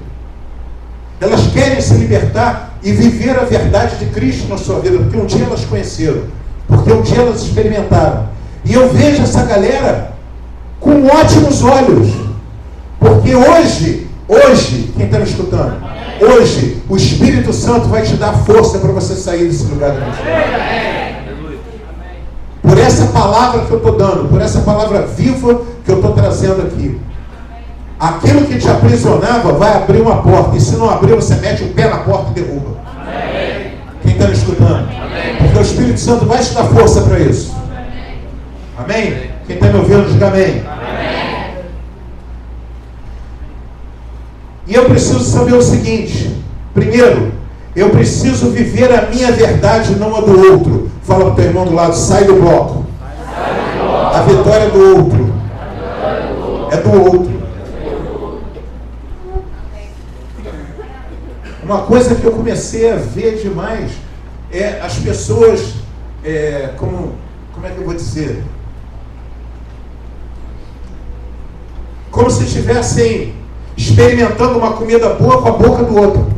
Elas querem se libertar e viver a verdade de Cristo na sua vida, porque um dia elas conheceram, porque um dia elas experimentaram. E eu vejo essa galera com ótimos olhos, porque hoje, quem está me escutando, hoje o Espírito Santo vai te dar força para você sair desse lugar da mentira. Por essa palavra que eu estou dando, por essa palavra viva que eu estou trazendo aqui. Aquilo que te aprisionava vai abrir uma porta, e se não abrir, você mete o pé na porta e derruba. Amém. Quem está me escutando? Amém. Porque o Espírito Santo vai te dar força para isso. Amém? Amém? Quem está me ouvindo, diga amém. Amém. E eu preciso saber o seguinte: primeiro, eu preciso viver a minha verdade, não a do outro. Fala para o teu irmão do lado, sai do bloco. A vitória é do outro. É do outro. Uma coisa que eu comecei a ver demais é as pessoas, como é que eu vou dizer? Como se estivessem experimentando uma comida boa com a boca do outro.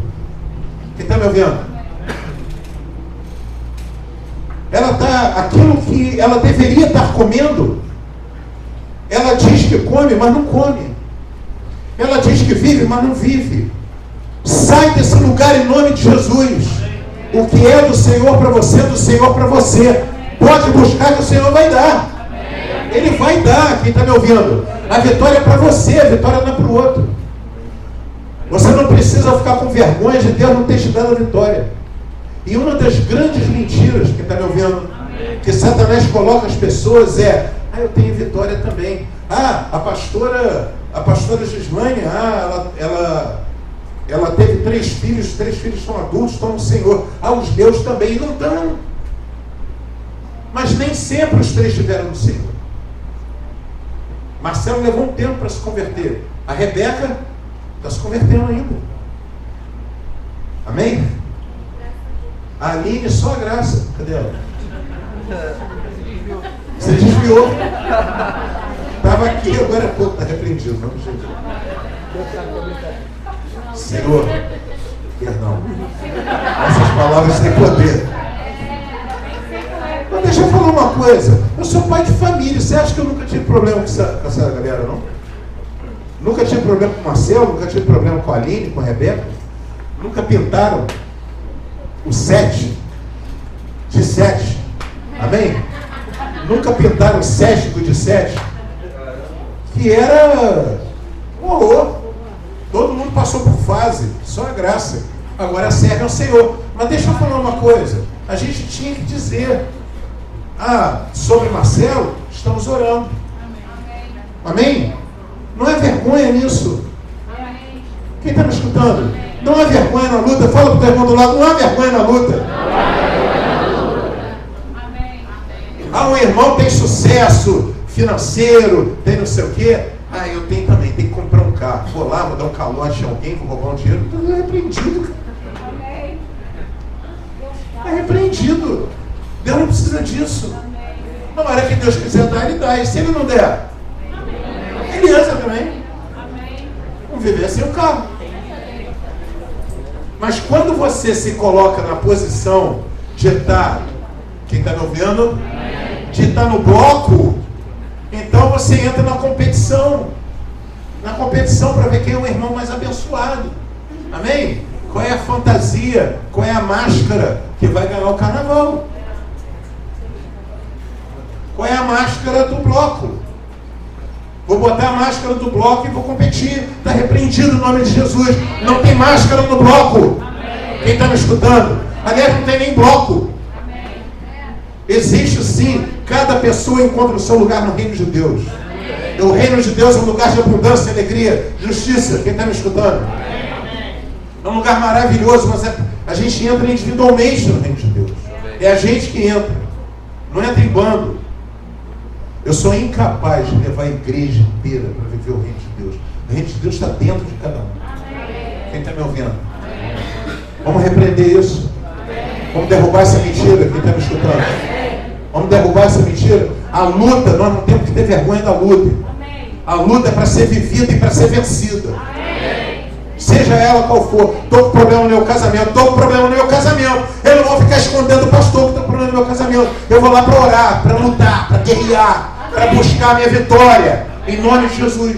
Quem está me ouvindo? Ela está, aquilo que ela deveria estar comendo, ela diz que come, mas não come. Ela diz que vive, mas não vive. Sai desse lugar em nome de Jesus. O que é do Senhor para você, é do Senhor para você. Pode buscar que o Senhor vai dar. Ele vai dar. Quem está me ouvindo? A vitória é para você, a vitória não é para o outro. Você não precisa ficar com vergonha de Deus não ter te dado a vitória. E uma das grandes mentiras, quem está me ouvindo, que Satanás coloca as pessoas eu tenho vitória também. A pastora Gislane, ela teve 3 filhos, 3 filhos são adultos, estão no Senhor. Os meus também não estão. Mas nem sempre os 3 estiveram no Senhor. Marcelo levou um tempo para se converter. A Rebeca está se convertendo ainda. Amém? A Aline, só a graça. Cadê ela? Você desviou. Estava aqui, agora é pouco, está repreendido. Vamos Jesus. Senhor, perdão. Essas palavras têm poder. Mas deixa eu falar uma coisa. Eu sou pai de família. Você acha que eu nunca tive problema com essa galera, não? Nunca tive problema com o Marcelo, nunca tive problema com a Aline, com a Rebeca. Nunca pintaram o 7 de 7. Amém? Nunca pintaram o céstico de 7. Que era um horror. Todo mundo passou por fase, só a graça. Agora serve ao Senhor. Mas deixa eu falar uma coisa. A gente tinha que dizer: sobre Marcelo, estamos orando. Amém? Não é vergonha nisso. Quem está me escutando? Não há vergonha na luta. Fala para o teu irmão do lado, não há vergonha na luta. Um irmão tem sucesso financeiro, tem não sei o quê. Eu tenho também, tem que comprar um carro. Vou lá, vou dar um calote em alguém, vou roubar um dinheiro. É repreendido. É repreendido. Deus não precisa disso. Na hora que Deus quiser dar, Ele dá. E se Ele não der, Ele anda também. Vamos viver sem o carro. Mas quando você se coloca na posição de estar, quem está me ouvindo? De estar no bloco, então você entra na competição. Na competição para ver quem é o irmão mais abençoado. Amém? Qual é a fantasia? Qual é a máscara que vai ganhar o carnaval? Qual é a máscara do bloco? Vou botar a máscara do bloco e vou competir. Está repreendido o nome de Jesus. Não tem máscara no bloco. Quem está me escutando? Aliás, não tem nem bloco. Existe sim. Cada pessoa encontra o seu lugar no reino de Deus. O reino de Deus é um lugar de abundância, alegria, justiça. Quem está me escutando? É um lugar maravilhoso, mas a gente entra individualmente no reino de Deus. É a gente que entra. Não entra em bando. Eu sou incapaz de levar a igreja inteira para viver o reino de Deus. O reino de Deus está dentro de cada um. Quem está me ouvindo? Vamos repreender isso. Vamos derrubar essa mentira. Quem está me escutando? Vamos derrubar essa mentira. A luta, nós não temos que ter vergonha da luta. A luta é para ser vivida e para ser vencida. Seja ela qual for. Estou com problema no meu casamento. Estou com problema no meu casamento. Eu não vou ficar escondendo o pastor que está com problema no meu casamento. Eu vou lá para orar, para lutar, para guerrear, para buscar a minha vitória. Em nome de Jesus.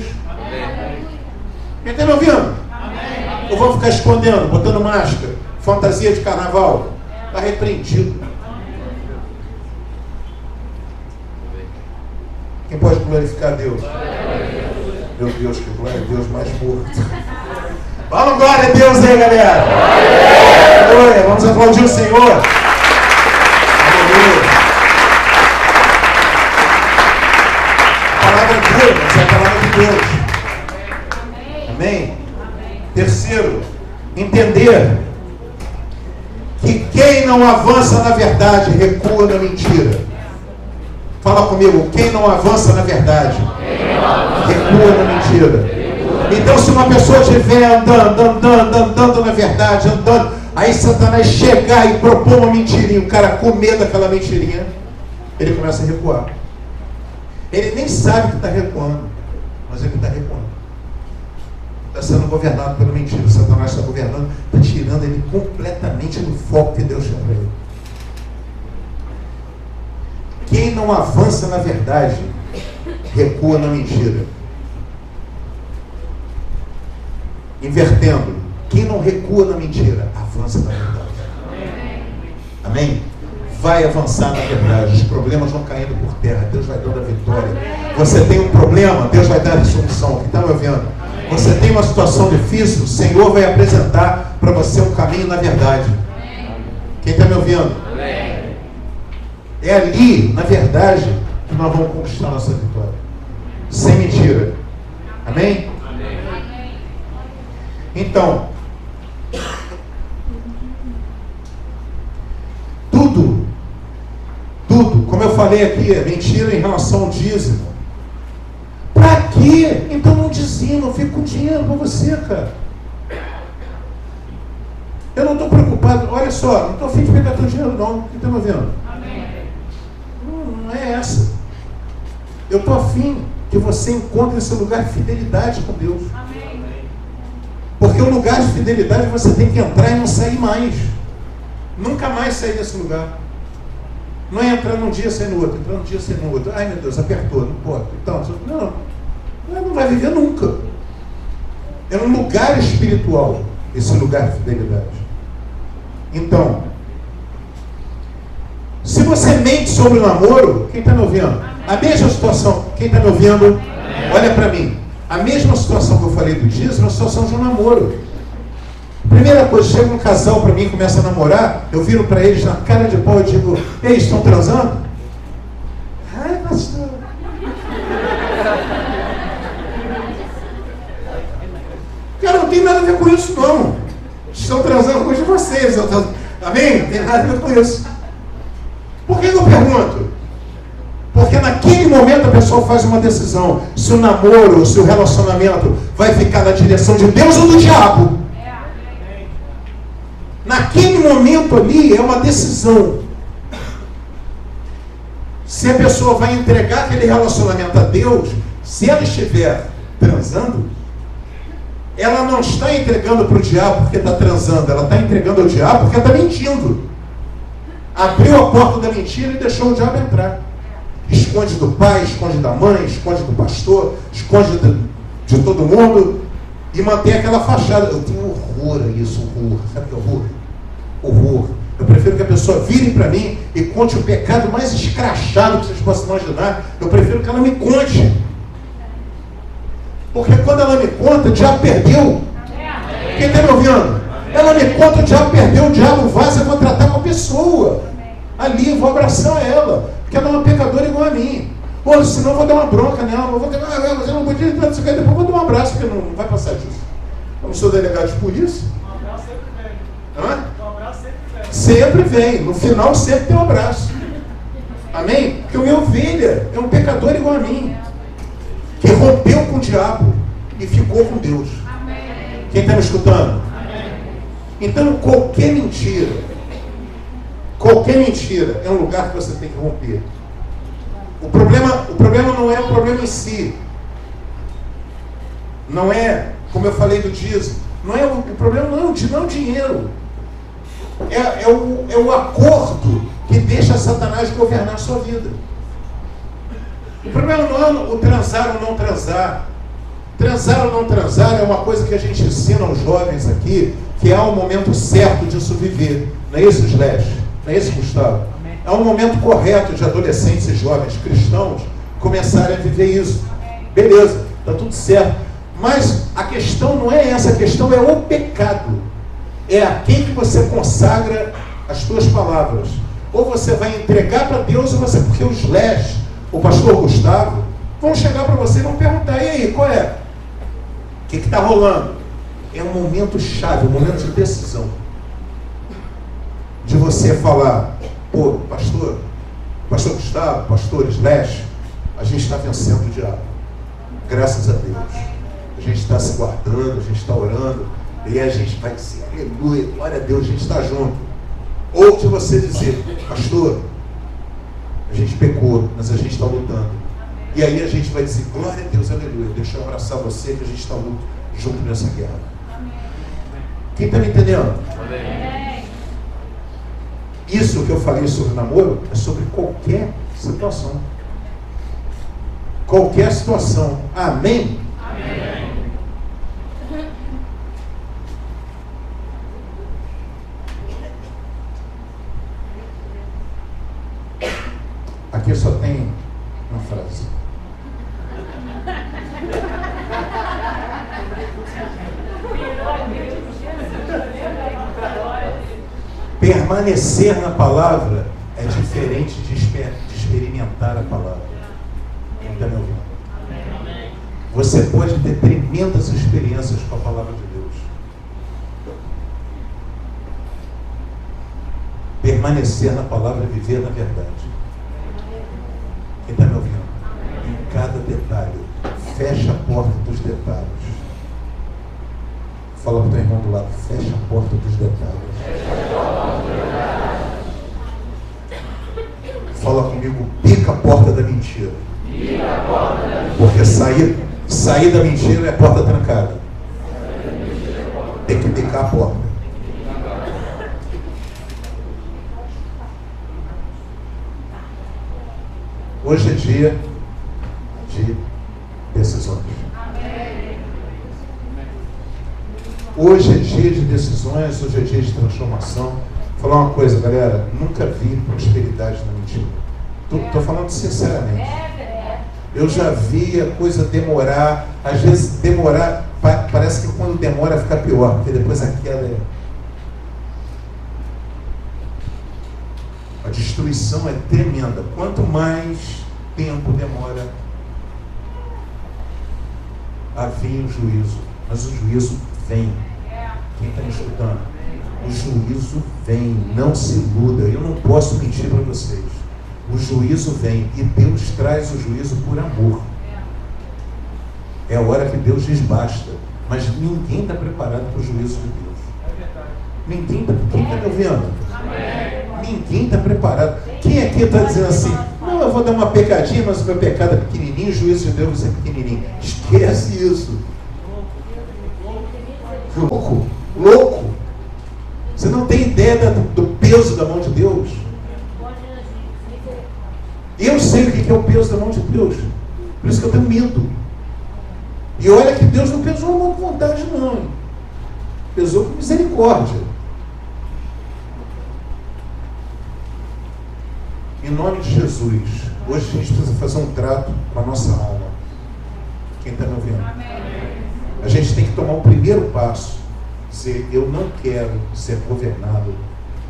Quem está me ouvindo? Eu vou ficar escondendo, botando máscara, fantasia de carnaval. Está repreendido. Quem pode glorificar a Deus? Meu Deus, que glória a Deus mais morto. Vamos, glória a Deus aí, galera. Aleluia. Vamos aplaudir o Senhor. Aleluia. A palavra é dura, mas é a palavra de Deus. Amém? Terceiro, entender que quem não avança na verdade recua na mentira. Fala comigo, quem não avança na verdade recua na mentira. Então, se uma pessoa estiver andando na verdade, aí Satanás chegar e propor uma mentirinha, o cara com medo daquela mentirinha, ele começa a recuar. Ele nem sabe que está recuando, mas ele está recuando. Está sendo governado pela mentira. O Satanás está governando, está tirando ele completamente do foco que Deus chama para ele. Quem não avança na verdade, recua na mentira. Invertendo, quem não recua na mentira, avança na verdade. Amém? Vai avançar na verdade. Os problemas vão caindo por terra. Deus vai dando a vitória. Você tem um problema, Deus vai dar a solução. Quem está me ouvindo? Você tem uma situação difícil, o Senhor vai apresentar para você um caminho na verdade. Quem está me ouvindo? É ali, na verdade, que nós vamos conquistar a nossa vitória. Sem mentira. Amém? Então, tudo, como eu falei aqui, é mentira em relação ao dízimo. Para quê? Então não dizima, fica com dinheiro para você, cara. Eu não estou preocupado, olha só, não estou a fim de pegar teu dinheiro não, quem está me vendo? Não é essa. Eu estou a fim que você encontre esse lugar de fidelidade com Deus. Porque o lugar de fidelidade você tem que entrar e não sair mais. Nunca mais sair desse lugar. Não é entrar num dia sem no outro, entrar num dia sem no outro. Ai meu Deus, apertou, não pode. Então, não vai viver nunca. É um lugar espiritual, esse lugar de fidelidade. Então, se você mente sobre o namoro, quem está me ouvindo? A mesma situação, quem está me ouvindo? Olha para mim. A mesma situação que eu falei do dízimo é uma situação de um namoro. Primeira coisa, chega um casal para mim e começa a namorar, eu viro para eles na cara de pau e digo, ei, estão transando? Ai, pastor. Cara, não tem nada a ver com isso não. Estão transando com vocês. Amém? Não tem nada a ver com isso. Por que eu pergunto? Porque naquele momento a pessoa faz uma decisão. Se o namoro, se o relacionamento vai ficar na direção de Deus ou do diabo. Naquele momento ali é uma decisão. Se a pessoa vai entregar aquele relacionamento a Deus, se ela estiver transando, ela não está entregando para o diabo porque está transando, ela está entregando ao diabo porque está mentindo. Abriu a porta da mentira e deixou o diabo entrar. Esconde do pai, esconde da mãe, esconde do pastor, esconde de todo mundo e mantém aquela fachada. Eu tenho horror a isso, horror. Sabe o que é horror? Horror. Eu prefiro que a pessoa vire para mim e conte o pecado mais escrachado que vocês possam imaginar. Eu prefiro que ela me conte. Porque quando ela me conta, o diabo perdeu. Quem está me ouvindo? Ela me conta, o diabo perdeu, o diabo vaza, eu vou tratar com a pessoa. Ali, eu vou abraçar ela. Porque ela é uma pecadora igual a mim. Ou senão eu vou dar uma bronca nela, eu vou ter, mas eu não podia entrar nisso, depois eu vou dar um abraço, porque não vai passar disso. Eu não sou delegado de polícia. Um abraço sempre vem. Hã? Um abraço sempre vem. Sempre vem, no final sempre tem um abraço. Amém? Porque o meu ovelha é um pecador igual a mim, que rompeu com o diabo e ficou com Deus. Amém. Quem está me escutando? Amém. Então qualquer mentira é um lugar que você tem que romper. O problema não é o problema em si. Não é, como eu falei do dízimo, o problema não é o dinheiro. É o acordo que deixa Satanás governar a sua vida. O problema não é o transar ou não transar. Transar ou não transar é uma coisa que a gente ensina aos jovens aqui, que há um momento certo disso viver. Não é isso, Slash? Não é isso, Gustavo? É um momento correto de adolescentes e jovens cristãos começarem a viver isso. Beleza, está tudo certo. Mas a questão não é essa, a questão é o pecado. É a quem que você consagra as tuas palavras. Ou você vai entregar para Deus, ou você, porque os Slash, o pastor Gustavo, vão chegar para você e vão perguntar, e aí, qual é? O que está rolando? É um momento chave, um momento de decisão. De você falar, pô, pastor Gustavo, pastor Slash, a gente está vencendo o diabo. Graças a Deus. A gente está se guardando, a gente está orando, e a gente vai dizer, aleluia, glória a Deus, a gente está junto. Ou de você dizer, pastor, a gente pecou, mas a gente está lutando. E aí a gente vai dizer, glória a Deus, aleluia, deixa eu abraçar você, que a gente está junto nessa guerra. Quem está me entendendo? Isso que eu falei sobre namoro é sobre qualquer situação. Qualquer situação. Amém? Amém. Aqui só tem uma frase. Permanecer na palavra é diferente de experimentar a palavra. Quem está me ouvindo? Você pode ter tremendas experiências com a palavra de Deus. Permanecer na palavra é viver na verdade. Quem está me ouvindo? Em cada detalhe. Fecha a porta dos detalhes. Fala para o teu irmão do lado, fecha a porta dos detalhes. Fala comigo, pica a porta da mentira. Porque sair da mentira é a porta trancada. Tem que picar a porta. Hoje é dia de decisões. Hoje é dia de decisões, hoje é dia de transformação. Vou falar uma coisa, galera, nunca vi prosperidade na mentira. Estou falando sinceramente. Eu já vi a coisa demorar, às vezes demorar, parece que quando demora fica pior, porque depois a queda é... A destruição é tremenda. Quanto mais tempo demora a vir o juízo, mas o juízo vem. Quem está me escutando? O juízo vem, não se iluda. Eu não posso mentir para vocês. O juízo vem e Deus traz o juízo por amor. É a hora que Deus diz basta. Mas ninguém está preparado para o juízo de Deus. Ninguém está. Quem está me ouvindo? Ninguém está preparado. Quem aqui está dizendo assim, não, eu vou dar uma pecadinha, mas o meu pecado é pequenininho, o juízo de Deus é pequenininho. Esquece isso. Louco. Você não tem ideia do peso da mão de Deus. Eu sei o que é o peso da mão de Deus. Por isso que eu tenho medo. E olha que Deus não pesou a mão com vontade, não. Pesou com misericórdia. Em nome de Jesus, hoje a gente precisa fazer um trato com a nossa alma. Quem está me ouvindo? A gente tem que tomar o primeiro passo. Dizer, eu não quero ser governado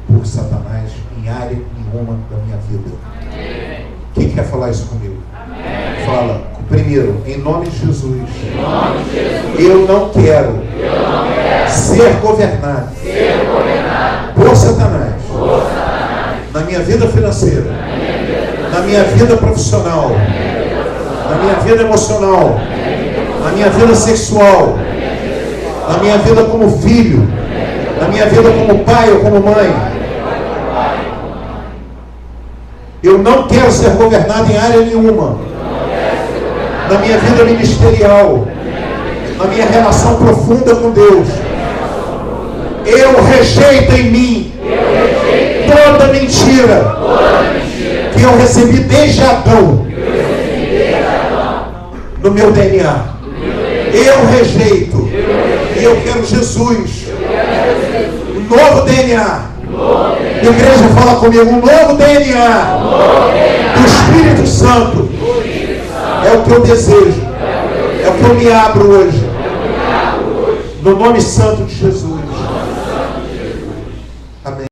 por Satanás em área nenhuma da minha vida. Quem quer falar isso comigo? Amém. Fala. Primeiro, em nome de Jesus. Eu não quero ser governado por Satanás. Na minha vida financeira. Na minha vida profissional. Na minha vida emocional. Na minha vida sexual. Na minha vida como filho. Na minha vida como pai ou como mãe. Eu não quero ser governado em área nenhuma. Na minha vida ministerial. Na minha relação profunda com Deus. Eu rejeito em mim toda mentira que eu recebi desde Adão no meu DNA. Eu rejeito. E eu quero Jesus. Um novo DNA. A igreja fala comigo. Um novo DNA do Espírito Santo. É o que eu desejo. É o que eu me abro hoje. No nome santo de Jesus.